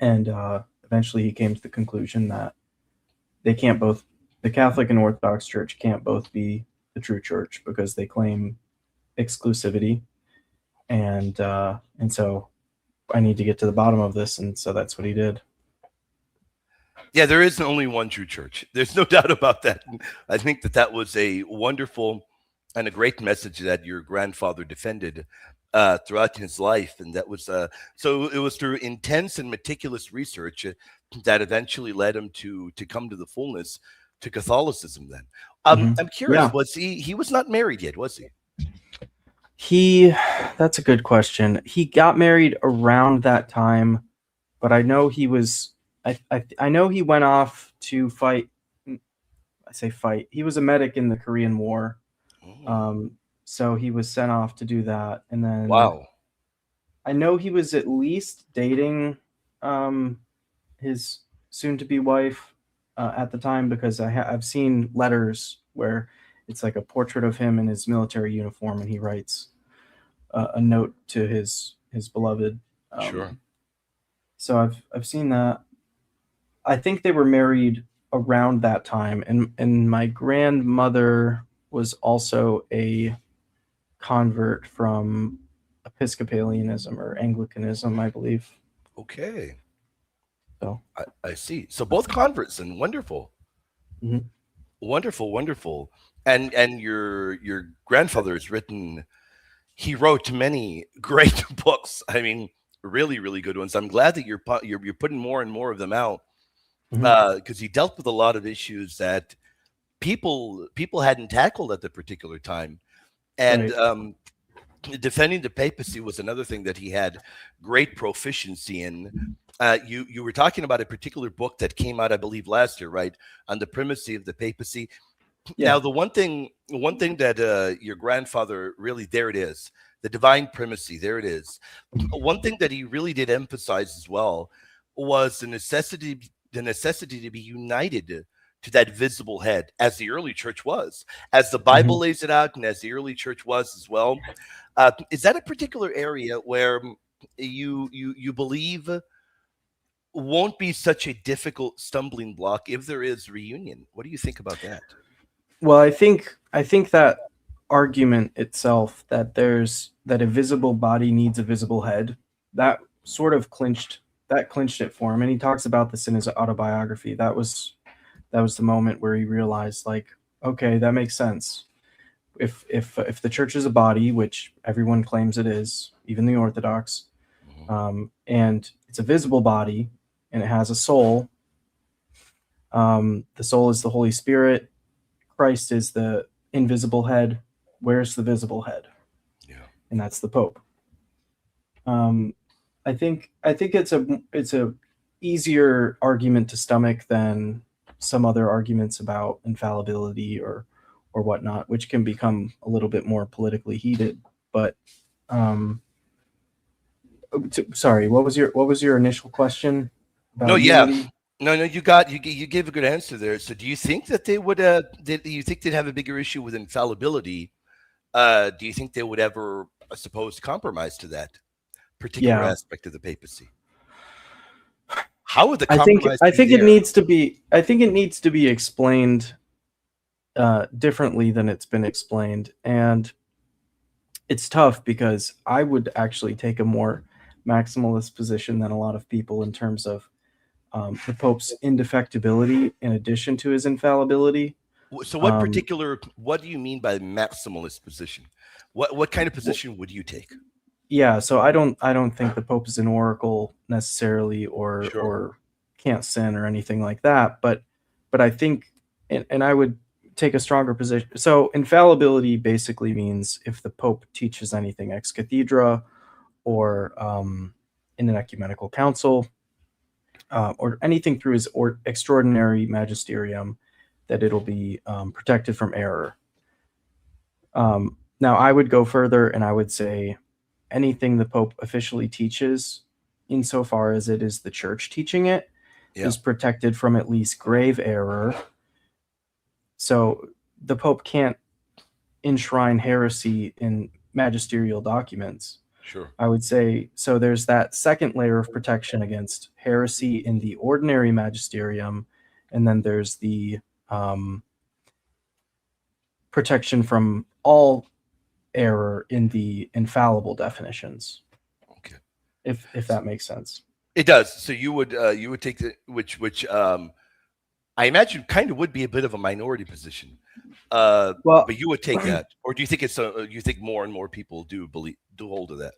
And eventually he came to the conclusion that the Catholic and Orthodox Church can't both be the true church because they claim exclusivity. And so I need to get to the bottom of this. And so that's what he did. Yeah, there is only one true church. There's no doubt about that. I think that was a wonderful and a great message that your grandfather defended. throughout his life, and that was so it was through intense and meticulous research that eventually led him to come to the fullness to Catholicism. Then, Mhm. I'm curious, Yeah. was he was not married yet, was he? That's a good question. He got married around that time, but I know he was. I know he went off to fight. I say fight. He was a medic in the Korean War. So he was sent off to do that, and then Wow. I know he was at least dating his soon-to-be wife at the time, because I've seen letters where it's like a portrait of him in his military uniform, and he writes a note to his beloved. Sure. So I've seen that. I think they were married around that time, and my grandmother was also a convert from Episcopalianism or Anglicanism, I believe. Okay. So I see. So both converts, and wonderful. Mhm. Wonderful. And your grandfather has written. He wrote many great books. I mean, really good ones. I'm glad that you're putting more and more of them out, because he dealt with a lot of issues that people hadn't tackled at the particular time, and Right. defending the papacy was another thing that he had great proficiency in. You were talking about a particular book that came out, I believe, last year, right, on the primacy of the papacy. Yeah. Now, the one thing that your grandfather really, there it is, the divine primacy, there it is. One thing that he really did emphasize as well was the necessity to be united to that visible head, as the early church was, as the Bible lays it out, and as the early church was as well. Is that a particular area where you believe won't be such a difficult stumbling block if there is reunion? What do you think about that? Well, I think that argument itself, that a visible body needs a visible head, that sort of clinched it for him. And he talks about this in his autobiography. That was the moment where he realized, like, okay, that makes sense. If the church is a body, which everyone claims it is, even the Orthodox, and it's a visible body and it has a soul, the soul is the Holy Spirit. Christ is the invisible head. Where's the visible head? Yeah. And that's the Pope. I think it's a easier argument to stomach than some other arguments about infallibility or whatnot, which can become a little bit more politically heated. But sorry, what was your initial question No, about yeah. unity? No, you gave a good answer there. So, do you think that they would? Do you think they'd have a bigger issue with infallibility? Do you think they would ever, I suppose, compromise to that particular Yeah, aspect of the papacy? How would the I think compromise I be think it there? needs to be explained differently than it's been explained, and it's tough because I would actually take a more maximalist position than a lot of people in terms of the Pope's indefectibility in addition to his infallibility. So, Um, what do you mean by maximalist position? What kind of w- position would you take? yeah, so I don't think the Pope is an oracle necessarily, or Sure. can't sin or anything like that. But I think, and I would take a stronger position. So infallibility basically means if the Pope teaches anything ex cathedra, or in an ecumenical council, or anything through his extraordinary magisterium, that it'll be protected from error. Now, I would go further and I would say anything the Pope officially teaches, insofar as it is the church teaching it, Yeah. is protected from at least grave error. So the Pope can't enshrine heresy in magisterial documents. Sure. I would say, so there's that second layer of protection against heresy in the ordinary magisterium, and then there's the protection from all error in the infallible definitions. Okay. If that makes sense. It does. So you would take the which I imagine kind of would be a bit of a minority position. Well, But you would take that, or do you think you think more and more people do hold of that?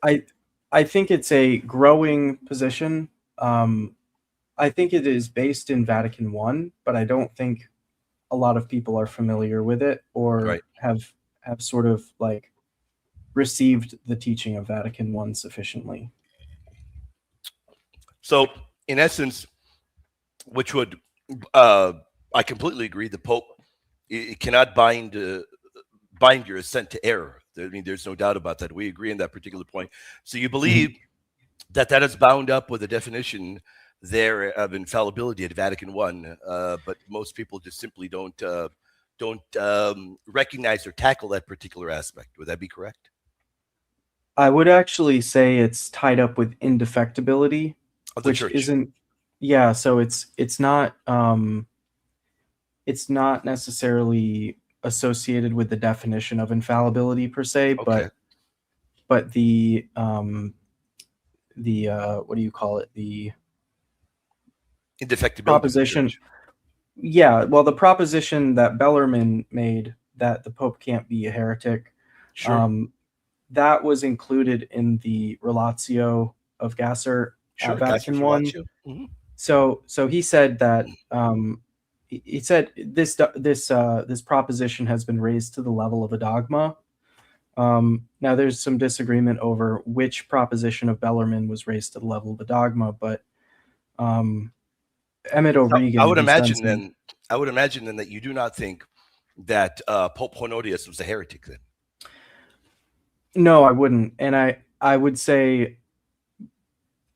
I think it's a growing position. I think it is based in Vatican I, but I don't think a lot of people are familiar with it or Right. have sort of like received the teaching of Vatican I sufficiently. So, in essence, which would I completely agree. The Pope it cannot bind your assent to error. I mean, there's no doubt about that. We agree on that particular point. So you believe that is bound up with the definition there of infallibility at Vatican I, but most people just simply don't recognize or tackle that particular aspect. Would that be correct? I would actually say it's tied up with indefectibility, Of the which church. isn't. Yeah, so it's not necessarily associated with the definition of infallibility per se, Okay. but the what do you call it? The Indefectibility of the proposition. church. Yeah, well, the proposition that Bellarmine made that the Pope can't be a heretic, Sure. that was included in the Relatio of Gasser Sure. at Vatican I. Gotcha. Mhm. So he said that he said this proposition has been raised to the level of a dogma. Now there's some disagreement over which proposition of Bellarmine was raised to the level of a dogma, but Emmett O'Regan. I would imagine then that you do not think that Pope Honorius was a heretic then. No, I wouldn't, and I would say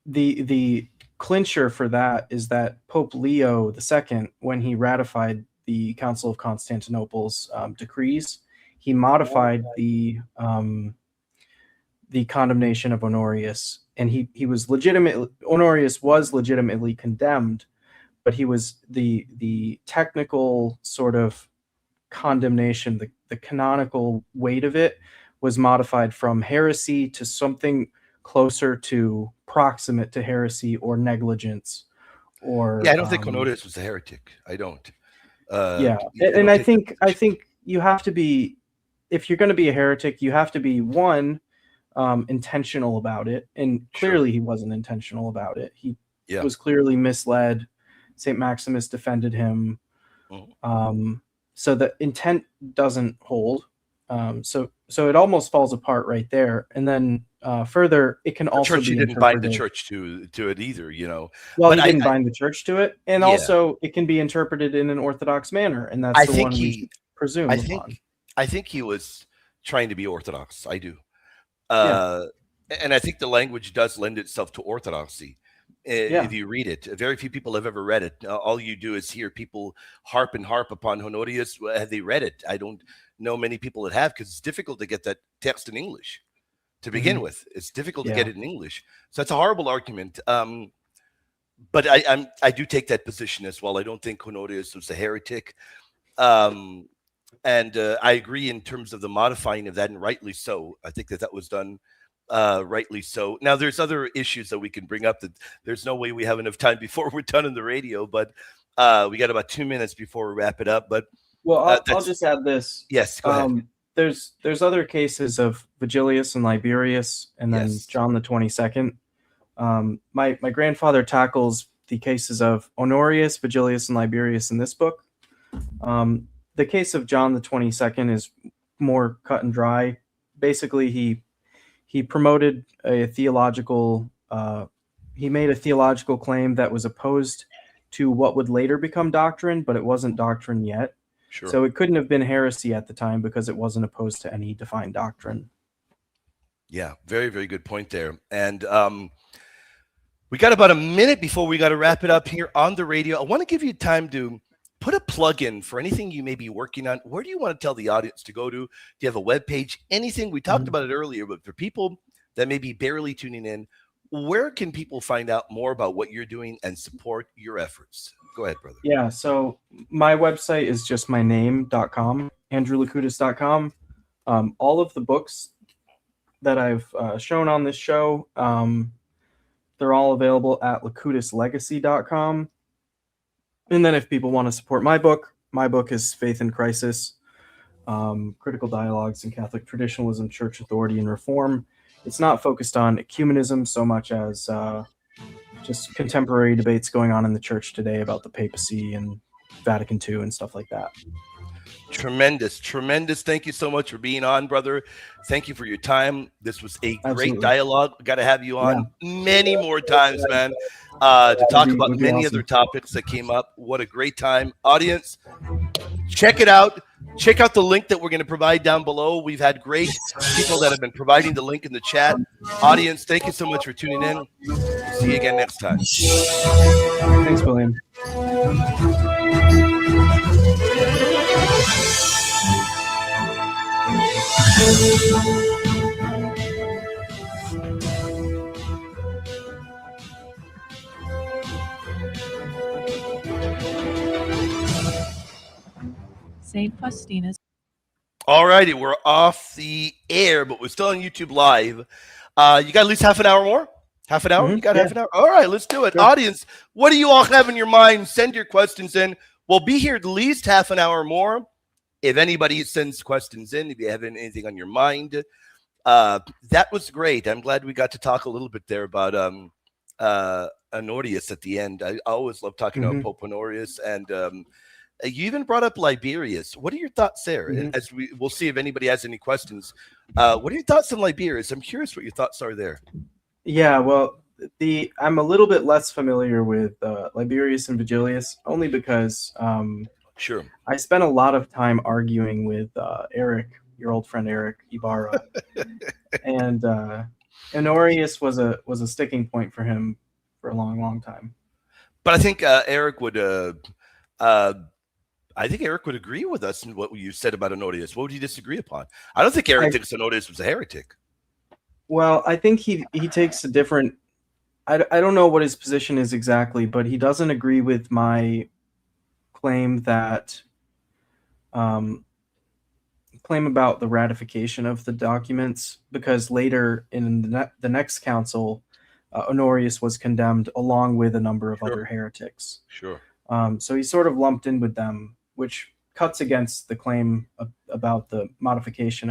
the clincher for that is that Pope Leo II, when he ratified the Council of Constantinople's decrees, he modified the condemnation of Honorius, and Honorius was legitimately condemned, but he was the technical sort of condemnation, the canonical weight of it was modified from heresy to something closer to proximate to heresy or negligence. Or yeah, I don't think Honorius was a heretic. I don't. And I think you have to be, if you're going to be a heretic, you have to be intentional about it, and clearly he wasn't intentional about it. He was clearly misled. St. Maximus defended him. So the intent doesn't hold. So it almost falls apart right there. And then further, it can also be He didn't bind the church to it either, you know. Well, he didn't bind the church to it, and also it can be interpreted in an orthodox manner, and that's the one we presume upon. I think he was trying to be orthodox. I do. And I think the language does lend itself to orthodoxy. If you read it, very few people have ever read it. All you do is hear people harp upon Honorius. Have they read it? I don't know many people that have, because it's difficult to get that text in English to begin with. It's difficult to get it in English. So that's a horrible argument. But I do take that position as well. I don't think Honorius was a heretic. And I agree in terms of the modifying of that, and rightly so. I think that was done rightly so. Now, there's other issues that we can bring up that there's no way we have enough time before we're done on the radio, but we got about 2 minutes before we wrap it up. But I'll just add this. Yes, go ahead. There's other cases of Vigilius and Liberius, and then John the 22nd. My grandfather tackles the cases of Honorius, Vigilius, and Liberius in this book. The case of John the 22nd is more cut and dry. Basically, he promoted a theological. He made a theological claim that was opposed to what would later become doctrine, but it wasn't doctrine yet. Sure. So it couldn't have been heresy at the time because it wasn't opposed to any defined doctrine. Yeah, very, very good point there. And we got about a minute before we got to wrap it up here on the radio. I want to give you time to put a plug in for anything you may be working on. Where do you want to tell the audience to go to? Do you have a web page? Anything? We talked about it earlier, but for people that may be barely tuning in, where can people find out more about what you're doing and support your efforts? Go ahead, brother. Yeah, so my website is just my name.com, andrewlakutis.com. All of the books that I've shown on this show, they're all available at lakutislegacy.com. And then if people want to support my book is Faith in Crisis, Critical Dialogues in Catholic Traditionalism, Church Authority, and Reform. It's not focused on ecumenism so much as just contemporary debates going on in the church today about the papacy and Vatican II and stuff like that. Tremendous. Thank you so much for being on, brother. Thank you for your time. This was a great Absolutely. dialogue. Got to have you on many more times, man, to talk about many other topics that came up. What a great time. Audience, check it out. Check out the link that we're going to provide down below. We've had great people that have been providing the link in the chat. Audience, thank you so much for tuning in. See you again next time. Thanks, William. St. Faustina's. All righty, we're off the air, but we're still on YouTube Live. You got at least half an hour more? Half an hour? You got half an hour? All right, let's do it. Sure. Audience, what do you all have in your mind? Send your questions in. We'll be here at least half an hour more. If anybody sends questions in, if you have anything on your mind, that was great. I'm glad we got to talk a little bit there about Honorius at the end. I always love talking about Pope Honorius, and you even brought up Liberius. What are your thoughts there? As we'll see if anybody has any questions. What are your thoughts on Liberius? I'm curious what your thoughts are there. Yeah, well, I'm a little bit less familiar with Liberius and Vigilius, only because sure, I spent a lot of time arguing with Eric, your old friend Eric Ibarra, and Honorius was a sticking point for him for a long, long time. But I think Eric would. I think Eric would agree with us in what you said about Honorius. What would you disagree upon? I don't think Eric thinks Honorius was a heretic. Well, I think he takes a different. I don't know what his position is exactly, but he doesn't agree with my claim that claim about the ratification of the documents, because later in the next council, Honorius was condemned along with a number of other heretics. Sure. So he's sort of lumped in with them, which cuts against the claim about the modification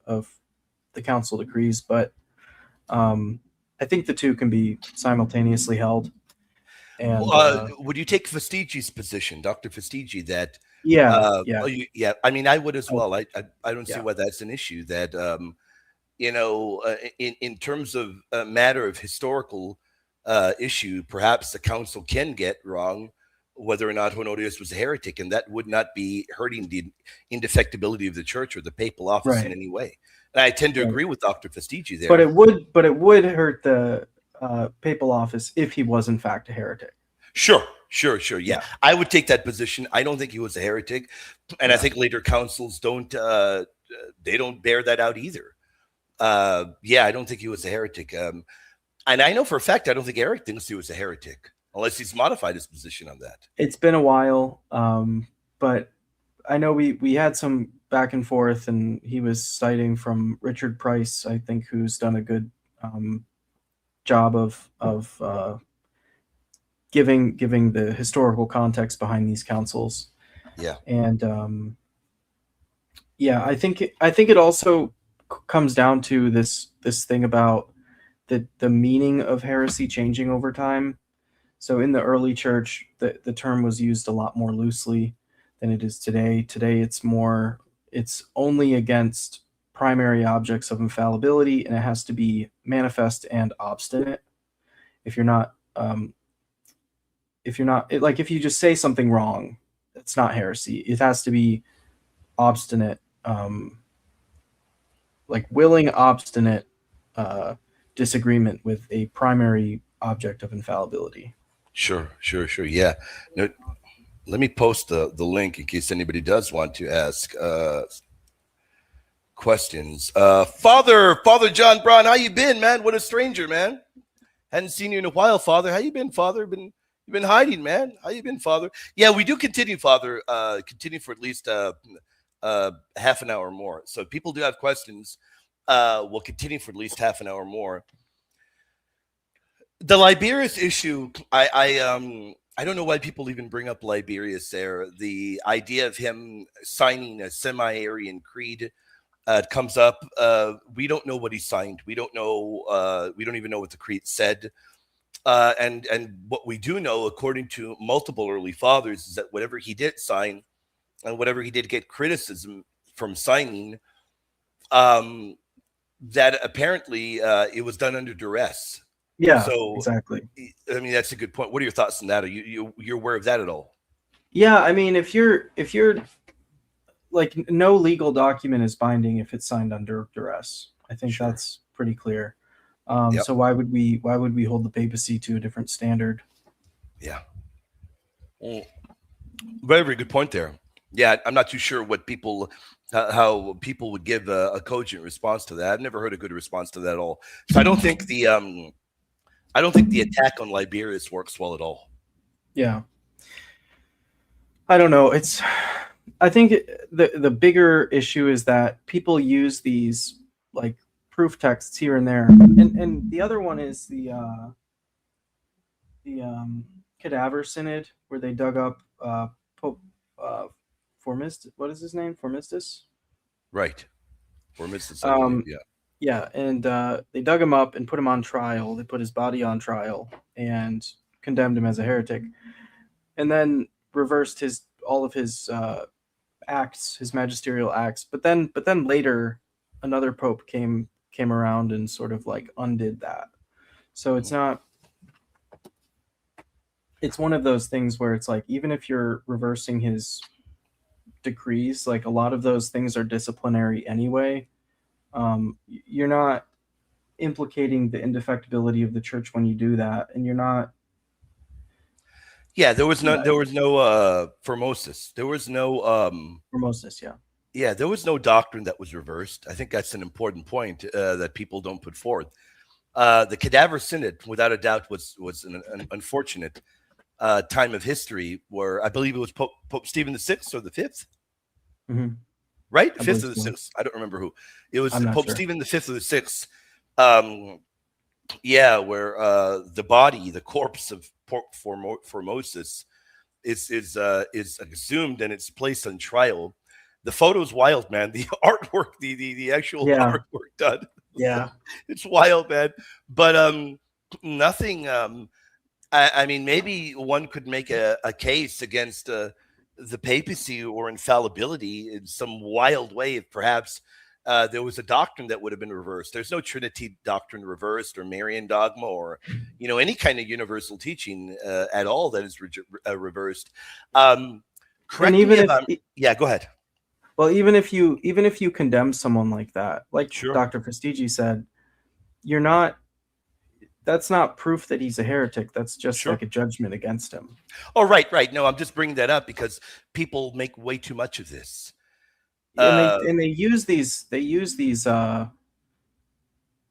of the council decrees. But I think the two can be simultaneously held. And would you take Fastigi's position, Dr. Fastigi, that yeah. I mean, I would as well. I don't see why that's an issue. That in terms of a matter of historical issue, perhaps the council can get wrong whether or not Honorius was a heretic, and that would not be hurting the indefectibility of the church or the papal office in any way. And I tend to agree with Dr. Fastigi there. But it would hurt the papal office if he was in fact a heretic. Sure. Yeah, I would take that position. I don't think he was a heretic, and I think later councils don't bear that out either. I don't think he was a heretic, and I know for a fact I don't think Eric thinks he was a heretic, unless he's modified his position on that. It's been a while, but I know we had some back and forth, and he was citing from Richard Price, I think, who's done a good job of giving the historical context behind these councils. Yeah, and I think it also comes down to this thing about the meaning of heresy changing over time. So in the early church, the term was used a lot more loosely than it is today. Today, it's only against primary objects of infallibility, and it has to be manifest and obstinate. If you just say something wrong, it's not heresy. It has to be obstinate, willing, obstinate disagreement with a primary object of infallibility. Sure. Yeah. No, let me post the link in case anybody does want to ask questions. Father John Brown, how you been, man? What a stranger, man. Hadn't seen you in a while, Father. How you been, Father? You've been hiding, man. How you been, Father? Yeah, we do continue, Father. Continue for at least half an hour more. So if people do have questions, we'll continue for at least half an hour more. The Liberius issue, I I don't know why people even bring up Liberius there. The idea of him signing a semi-Aryan creed comes up. We don't know what he signed. We don't know. We don't even know what the creed said. And what we do know, according to multiple early fathers, is that whatever he did sign and whatever he did get criticism from signing, that apparently it was done under duress. Yeah, So, exactly. I mean, that's a good point. What are your thoughts on that? Are you're aware of that at all? Yeah, I mean, if you're like, no legal document is binding if it's signed under duress. I think Sure. that's pretty clear. Yep. So why would we hold the papacy to a different standard? Yeah. Well, very, very good point there. Yeah, I'm not too sure what people, how people would give a cogent response to that. I've never heard a good response to that at all. So I don't think the attack on Liberius works well at all. Yeah. I don't know. I think the bigger issue is that people use these like proof texts here and there, and the other one is the cadaver synod, where they dug up Pope Formistus. What is his name? Formistus. Right. For Mrs. I believe, yeah. Yeah, and they dug him up and put him on trial. They put his body on trial and condemned him as a heretic, and then reversed all of his acts, his magisterial acts. But then later, another pope came around and sort of like undid that. So it's not. It's one of those things where it's like, even if you're reversing his decrees, like a lot of those things are disciplinary anyway. You're not implicating the indefectibility of the church when you do that, and you're not. Yeah, there was no Formosus. There was no Formosus, yeah. yeah, there was no doctrine that was reversed. I think that's an important point that people don't put forth. The cadaver synod, without a doubt, was an unfortunate time of history where I believe it was Pope Stephen VI or the fifth, right? I Fifth or believe the so. sixth. I don't remember who. It was I'm not Pope sure. Stephen the fifth or the sixth. Yeah, where the body, the corpse of Pope Formosus is exhumed and it's placed on trial. The photo's wild, man. The artwork, the actual Yeah. artwork done. Yeah. It's wild, man. But nothing. I mean, maybe one could make a case against the papacy or infallibility in some wild way if perhaps there was a doctrine that would have been reversed. There's no Trinity doctrine reversed or Marian dogma or any kind of universal teaching at all that is reversed. Correct me if I'm. Yeah, go ahead. Well, even if you condemn someone like that, like Sure. Dr. Prestigi said, you're not. That's not proof that he's a heretic. That's just Sure. like a judgment against him. Oh, right. No, I'm just bringing that up because people make way too much of this. And they use these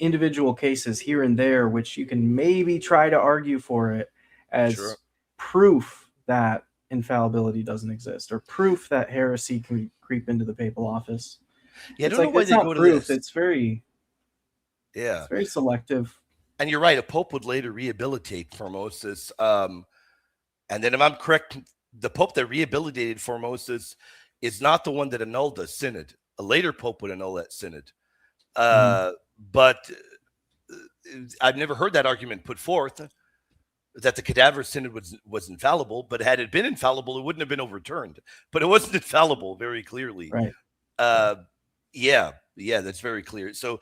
individual cases here and there, which you can maybe try to argue for it as Sure. proof that infallibility doesn't exist, or proof that heresy can creep into the papal office. Yeah, I It's don't like, know why it's they not go to proof. this. It's very selective. And you're right. A pope would later rehabilitate Formosus. And then, if I'm correct, the pope that rehabilitated Formosus is not the one that annulled the synod. A later pope would annul that synod. But I've never heard that argument put forth that the cadaver synod was infallible. But had it been infallible, it wouldn't have been overturned. But it wasn't infallible, very clearly. Right. Yeah, that's very clear. So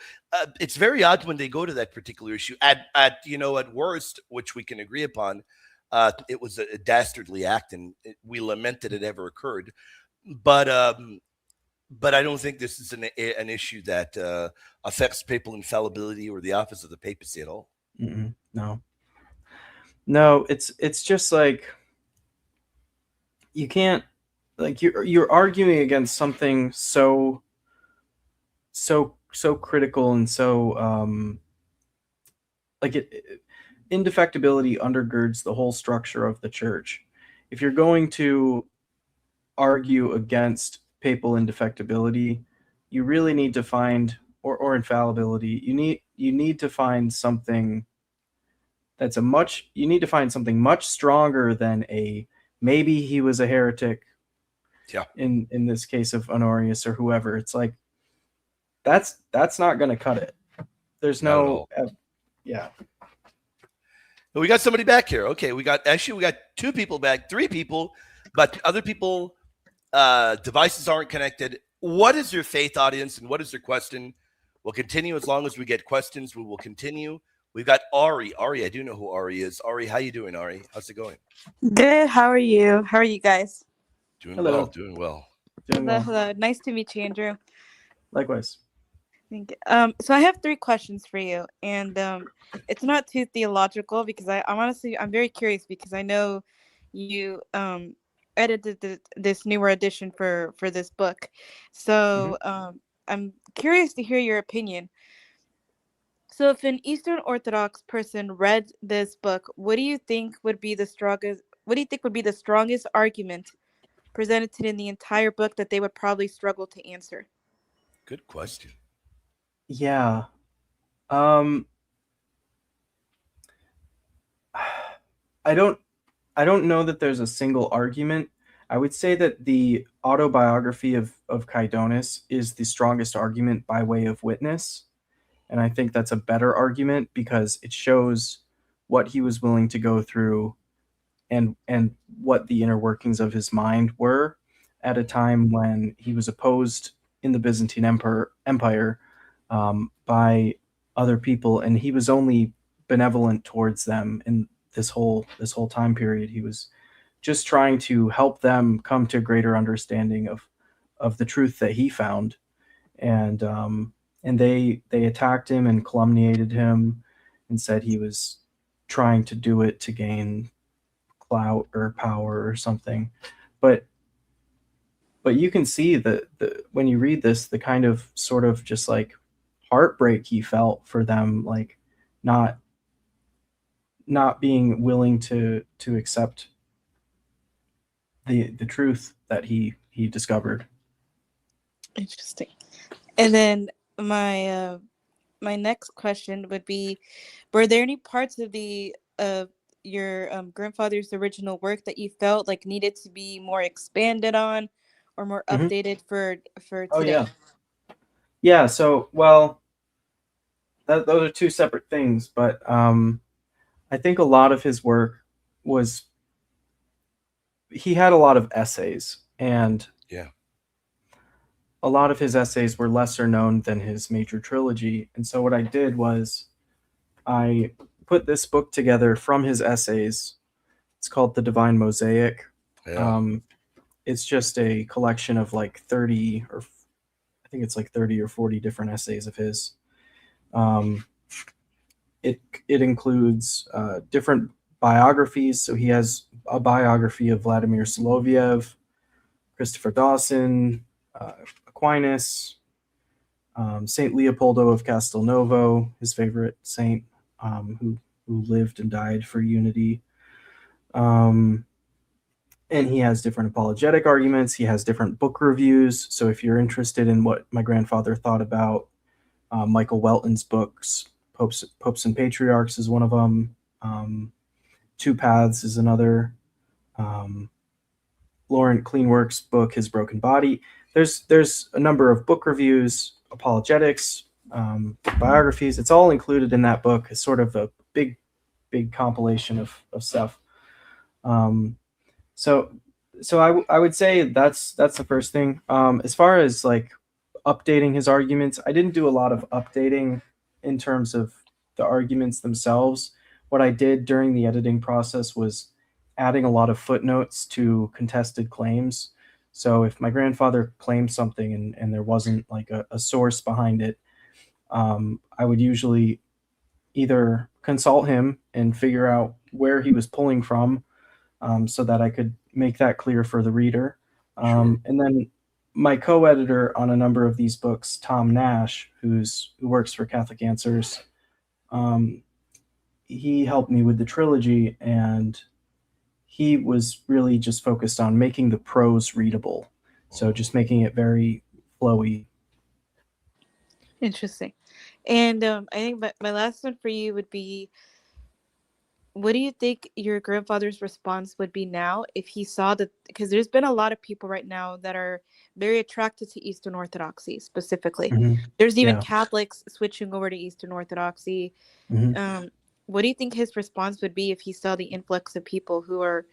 it's very odd when they go to that particular issue. At worst, which we can agree upon, it was a dastardly act, and we lament that it ever occurred. But I don't think this is an issue that affects papal infallibility or the office of the papacy at all. No, it's just like, you can't, like, you're arguing against something so critical and so indefectibility undergirds the whole structure of the church. If you're going to argue against papal indefectibility, you really need to find, or infallibility, you need to find something you need to find something much stronger than a maybe he was a heretic. Yeah. In this case of Honorius or whoever, it's like that's not going to cut it. There's Not at no all. yeah. We got somebody back here. Okay, we got 2 people back, 3 people, but other people devices aren't connected. What is your faith, audience, and what is your question? We'll continue as long as we get questions. We will continue. We've got Ari. Ari, I do know who Ari is. Ari, how you doing, Ari? How's it going? Good. How are you? How are you guys? Doing Hello. well. Doing well. Doing Hello. well. Hello. Nice to meet you, Andrew. Likewise. Thank you. So I have 3 questions for you, and it's not too theological because I'm very curious because I know you edited this newer edition for this book, so I'm curious to hear your opinion. So if an Eastern Orthodox person read this book, what do you think would be the strongest? What do you think would be the strongest argument presented in the entire book that they would probably struggle to answer? Good question. Yeah. I don't know that there's a single argument. I would say that the autobiography of Kydonis is the strongest argument by way of witness. And I think that's a better argument because it shows what he was willing to go through and what the inner workings of his mind were at a time when he was opposed in the Byzantine Empire by other people, and he was only benevolent towards them in this whole time period. He was just trying to help them come to a greater understanding of the truth that he found, and they attacked him and calumniated him and said he was trying to do it to gain clout or power or something. But you can see the when you read this, the kind of sort of just like heartbreak he felt for them, like not being willing to accept the truth that he discovered. Interesting. And then my next question would be, were there any parts of your grandfather's original work that you felt like needed to be more expanded on or more updated for today? Oh yeah. So well, those are 2 separate things, but I think a lot of his work was, he had a lot of essays, and a lot of his essays were lesser known than his major trilogy. And so what I did was I put this book together from his essays. It's called The Divine Mosaic. Yeah. It's just a collection of like 30 or I think it's like 30 or 40 different essays of his. It includes different biographies. So he has a biography of Vladimir Soloviev, Christopher Dawson, Aquinas, Saint Leopoldo of Castelnovo, his favorite saint, who lived and died for unity. And he has different apologetic arguments. He has different book reviews. So if you're interested in what my grandfather thought about Michael Welton's books, Popes and Patriarchs is one of them. Two Paths is another. Laurent Kleinwerk's book, His Broken Body. There's a number of book reviews, apologetics, biographies. It's all included in that book. It's sort of a big compilation of stuff. So I would say that's the first thing. As far as like updating his arguments, I didn't do a lot of updating in terms of the arguments themselves. What I did during the editing process was adding a lot of footnotes to contested claims. So if my grandfather claimed something and there wasn't like a source behind it, I would usually either consult him and figure out where he was pulling from, so that I could make that clear for the reader. And then my co-editor on a number of these books, Tom Nash, who works for Catholic Answers, he helped me with the trilogy, and he was really just focused on making the prose readable. So just making it very flowy. Interesting. And I think my last one for you would be, what do you think your grandfather's response would be now if he saw that? Because there's been a lot of people right now that are very attracted to Eastern Orthodoxy specifically. There's even Yeah. Catholics switching over to Eastern Orthodoxy. Mhm. What do you think his response would be if he saw the influx of people who are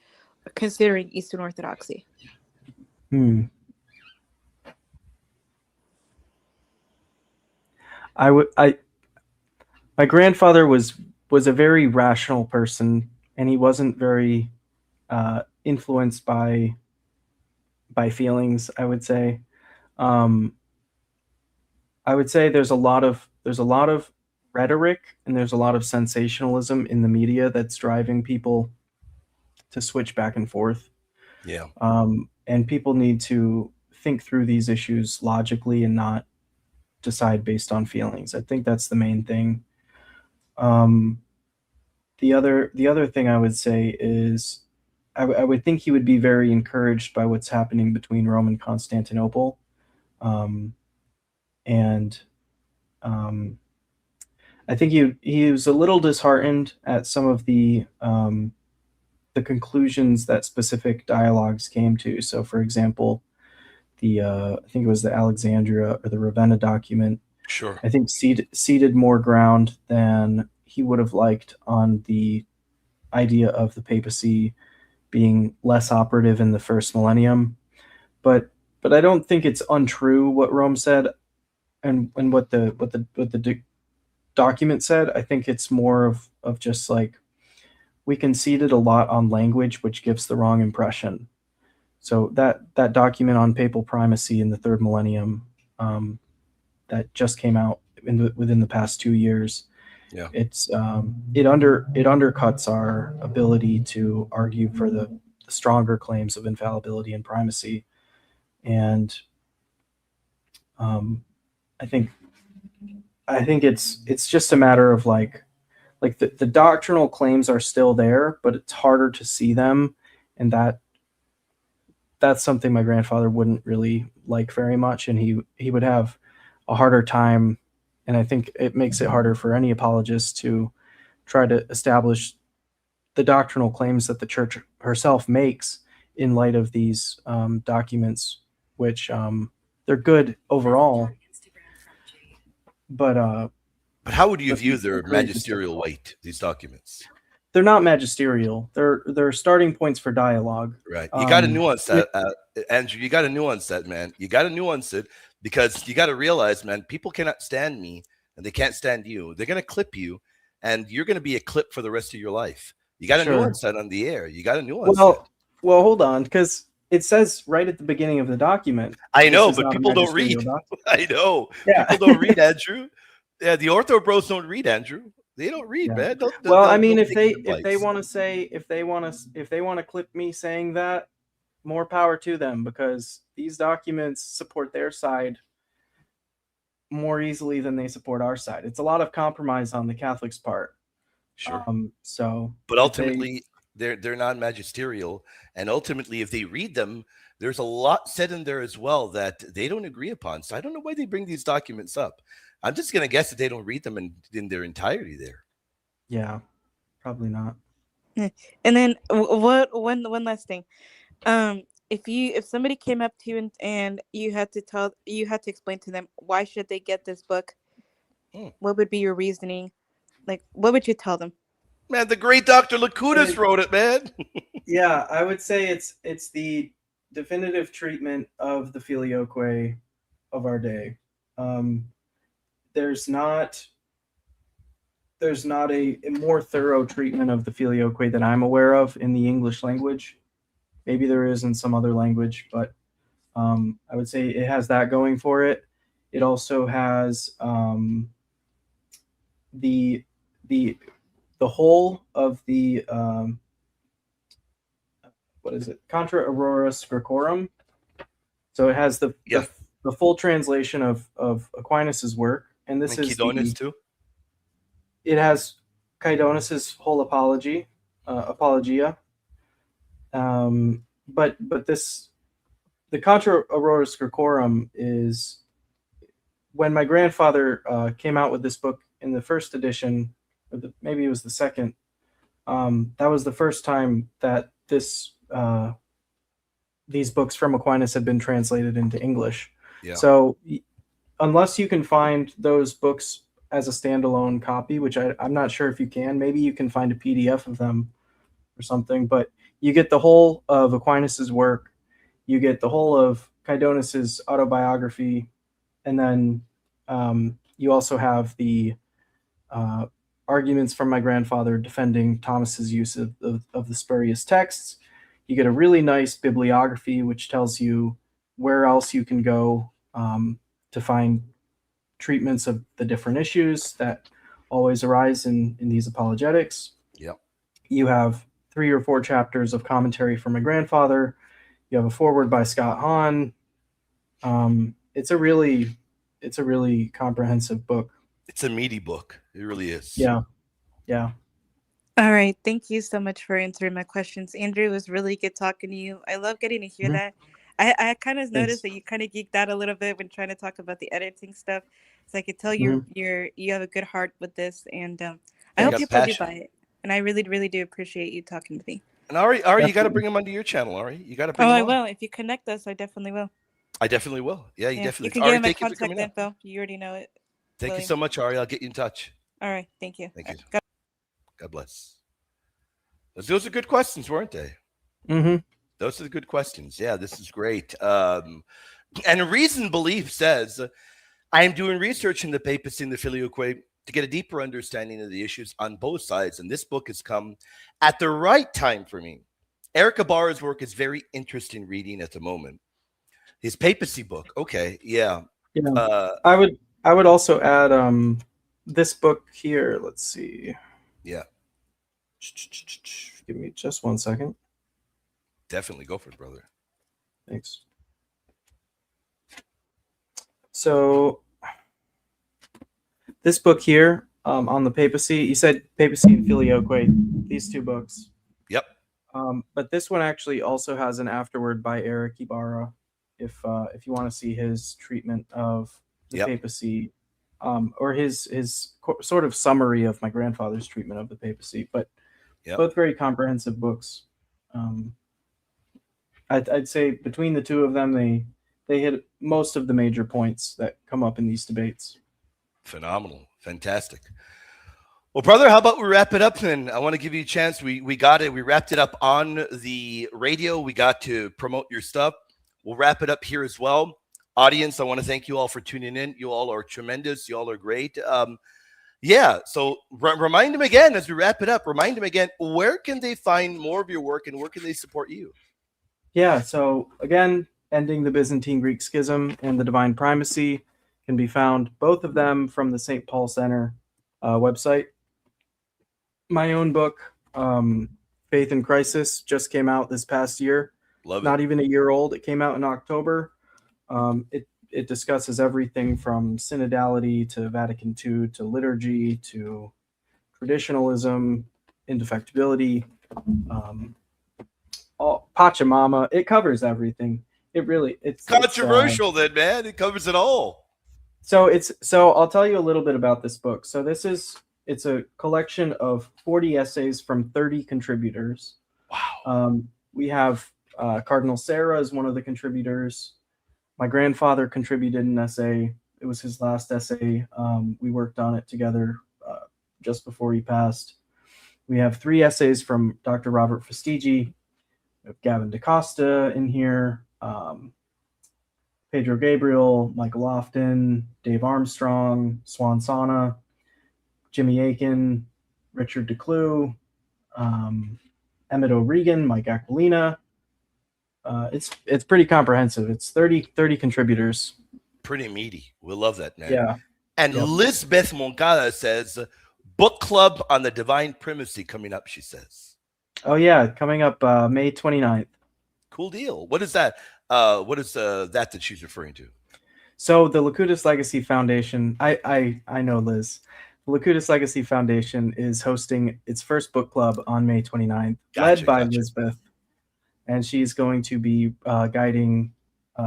considering Eastern Orthodoxy? Hmm. My grandfather was a very rational person, and he wasn't very influenced by feelings. I would say there's a lot of rhetoric and there's a lot of sensationalism in the media that's driving people to switch back and forth. Yeah. And people need to think through these issues logically and not decide based on feelings. I think that's the main thing. The other thing I would say is I would think he would be very encouraged by what's happening between Rome and Constantinople, and I think he was a little disheartened at some of the conclusions that specific dialogues came to. So, for example, I think it was the Alexandria or the Ravenna document. Sure. I think ceded more ground than he would have liked on the idea of the papacy being less operative in the first millennium. But I don't think it's untrue what Rome said and what the document said. I think it's more of just like we conceded a lot on language, which gives the wrong impression. So that document on papal primacy in the third millennium that just came out within the past 2 years. Yeah. It undercuts our ability to argue for the stronger claims of infallibility and primacy, and I think it's just a matter of like the doctrinal claims are still there, but it's harder to see them, and that's something my grandfather wouldn't really like very much, and he would have a harder time, and I think it makes it harder for any apologist to try to establish the doctrinal claims that the church herself makes in light of these documents, which they're good overall, but how would you but view these their conclusions are magisterial difficult. weight, these documents? They're not magisterial. They're starting points for dialogue. Right. You got to nuance that, Andrew. You got to nuance that, man. You got to nuance it because you got to realize, man, people cannot stand me and they can't stand you. They're going to clip you and you're going to be a clip for the rest of your life. You got to Sure. nuance that on the air. You got to nuance Well, that. well, hold on, because it says right at the beginning of the document. I know, this is but not a people don't read. magisterial document. I know. Yeah. People don't read, Andrew. Yeah, the ortho bros don't read, Andrew. They don't read, Yeah. man. Well, I mean, don't if take they advice. want to say if they want to clip me saying that, more power to them, because these documents support their side more easily than they support our side. It's a lot of compromise on the Catholics' part. Sure. So, but ultimately, they're non-magisterial, and ultimately, if they read them, there's a lot said in there as well that they don't agree upon. So I don't know why they bring these documents up. I'm just going to guess that they don't read them in their entirety there. Yeah, probably not. And then one last thing. If somebody came up to you and you had to explain to them why should they get this book, what would be your reasoning? Like, what would you tell them? Man, the great Dr. Lakutis wrote it, man. Yeah, I would say it's the definitive treatment of the filioque of our day. There's not a more thorough treatment of the filioque that I'm aware of in the English language. Maybe there is in some other language, but I would say it has that going for it. It also has the whole of the what is it? Contra Auroras Graecorum. So it has the full translation of Aquinas's work, and this is Chydonus too. It has Chydonus's whole apologia. But the Contra Auroras Graecorum is when my grandfather came out with this book in the first edition, or maybe it was the second. that was the first time that these books from Aquinas had been translated into English. Yeah. So unless you can find those books as a standalone copy, which I'm not sure if you can, maybe you can find a PDF of them or something, but you get the whole of Aquinas's work, you get the whole of Caedonus's autobiography, and then you also have the arguments from my grandfather defending Thomas's use of the spurious texts. You get a really nice bibliography, which tells you where else you can go to find treatments of the different issues that always arise in these apologetics. Yep. You have 3 or 4 chapters of commentary from my grandfather. You have a foreword by Scott Hahn. It's a really comprehensive book. It's a meaty book. It really is. Yeah. All right. Thank you so much for answering my questions. Andrew, it was really good talking to you. I love getting to hear Mhm. that. I kind of Thanks. noticed that you kind of geeked out a little bit when trying to talk about the editing stuff. So I could tell you have a good heart with this, and I hope got people passion. do buy it. And I really, really do appreciate you talking to me. And Ari, you got to Definitely. bring him onto your channel, Ari. You got to bring Oh, him I on. will. If you connect us, I definitely will. I definitely will. Yeah, you Yeah, definitely. you can Ari, give him my thank you for contact coming on. info. You already know it. Thank you William. so much, Ari. I'll get you in touch. All right. Thank you. Thank All you. right, God bless. Those are good questions, weren't they? Mm-hmm. Those are the good questions. Yeah, this is great. And Reason Belief says, I am doing research in the papacy and the filioque to get a deeper understanding of the issues on both sides, and this book has come at the right time for me. Eric Ibarra's work is very interesting reading at the moment. His papacy book, okay, yeah. Yeah. I would also add this book here. Let's see. Yeah. Give me just 1 second. Definitely go for it, brother. Thanks. So this book here on the papacy, you said papacy and filioque, these 2 books. Yep. But this one actually also has an afterword by Eric Ibarra, if you want to see his treatment of the papacy, or his sort of summary of my grandfather's treatment of the papacy. But both very comprehensive books. I'd say between the 2 of them, they hit most of the major points that come up in these debates. Phenomenal. Fantastic. Well, brother, how about we wrap it up then? I want to give you a chance. We got it. We wrapped it up on the radio. We got to promote your stuff. We'll wrap it up here as well. Audience, I want to thank you all for tuning in. You all are tremendous. You all are great. Yeah, so remind them again as we wrap it up. Remind them again, where can they find more of your work and where can they support you? Yeah, so again, Ending the Byzantine Greek Schism and the Divine Primacy can be found, both of them, from the St. Paul Center website. My own book, Faith in Crisis, just came out this past year. Love it. Not even a year old. It came out in October. It discusses everything from synodality to Vatican II to liturgy to traditionalism, indefectibility, Pachamama. It covers everything. It's controversial then, man. It covers it all. So I'll tell you a little bit about this book. So it's a collection of 40 essays from 30 contributors. Wow. We have Cardinal Sarah as one of the contributors. My grandfather contributed an essay. It was his last essay. We worked on it together just before he passed. We have 3 essays from Dr. Robert Fastigi. We have Gavin DaCosta in here, Pedro Gabriel, Michael Lofton, Dave Armstrong, Swan Sana, Jimmy Aiken, Richard DeClue, Emmett O'Regan, Mike Aquilina. It's pretty comprehensive. It's 30 contributors. Pretty meaty. We love that, man. Yeah. And Lisbeth Moncada says, book club on the Divine Primacy coming up, she says. Oh, yeah. Coming up May 29th. Cool deal. What is that? What is that she's referring to? So the Locutus Legacy Foundation, I know, Liz. The Locutus Legacy Foundation is hosting its first book club on May 29th, led by Lisbeth. And she's going to be guiding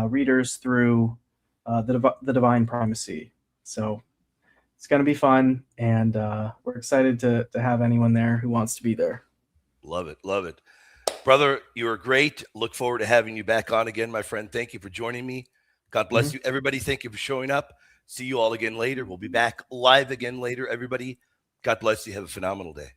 readers through the Divine Primacy. So it's going to be fun, and we're excited to have anyone there who wants to be there. Love it. Love it. Brother, you are great. Look forward to having you back on again, my friend. Thank you for joining me. God bless you. Everybody, thank you for showing up. See you all again later. We'll be back live again later, everybody. God bless you. Have a phenomenal day.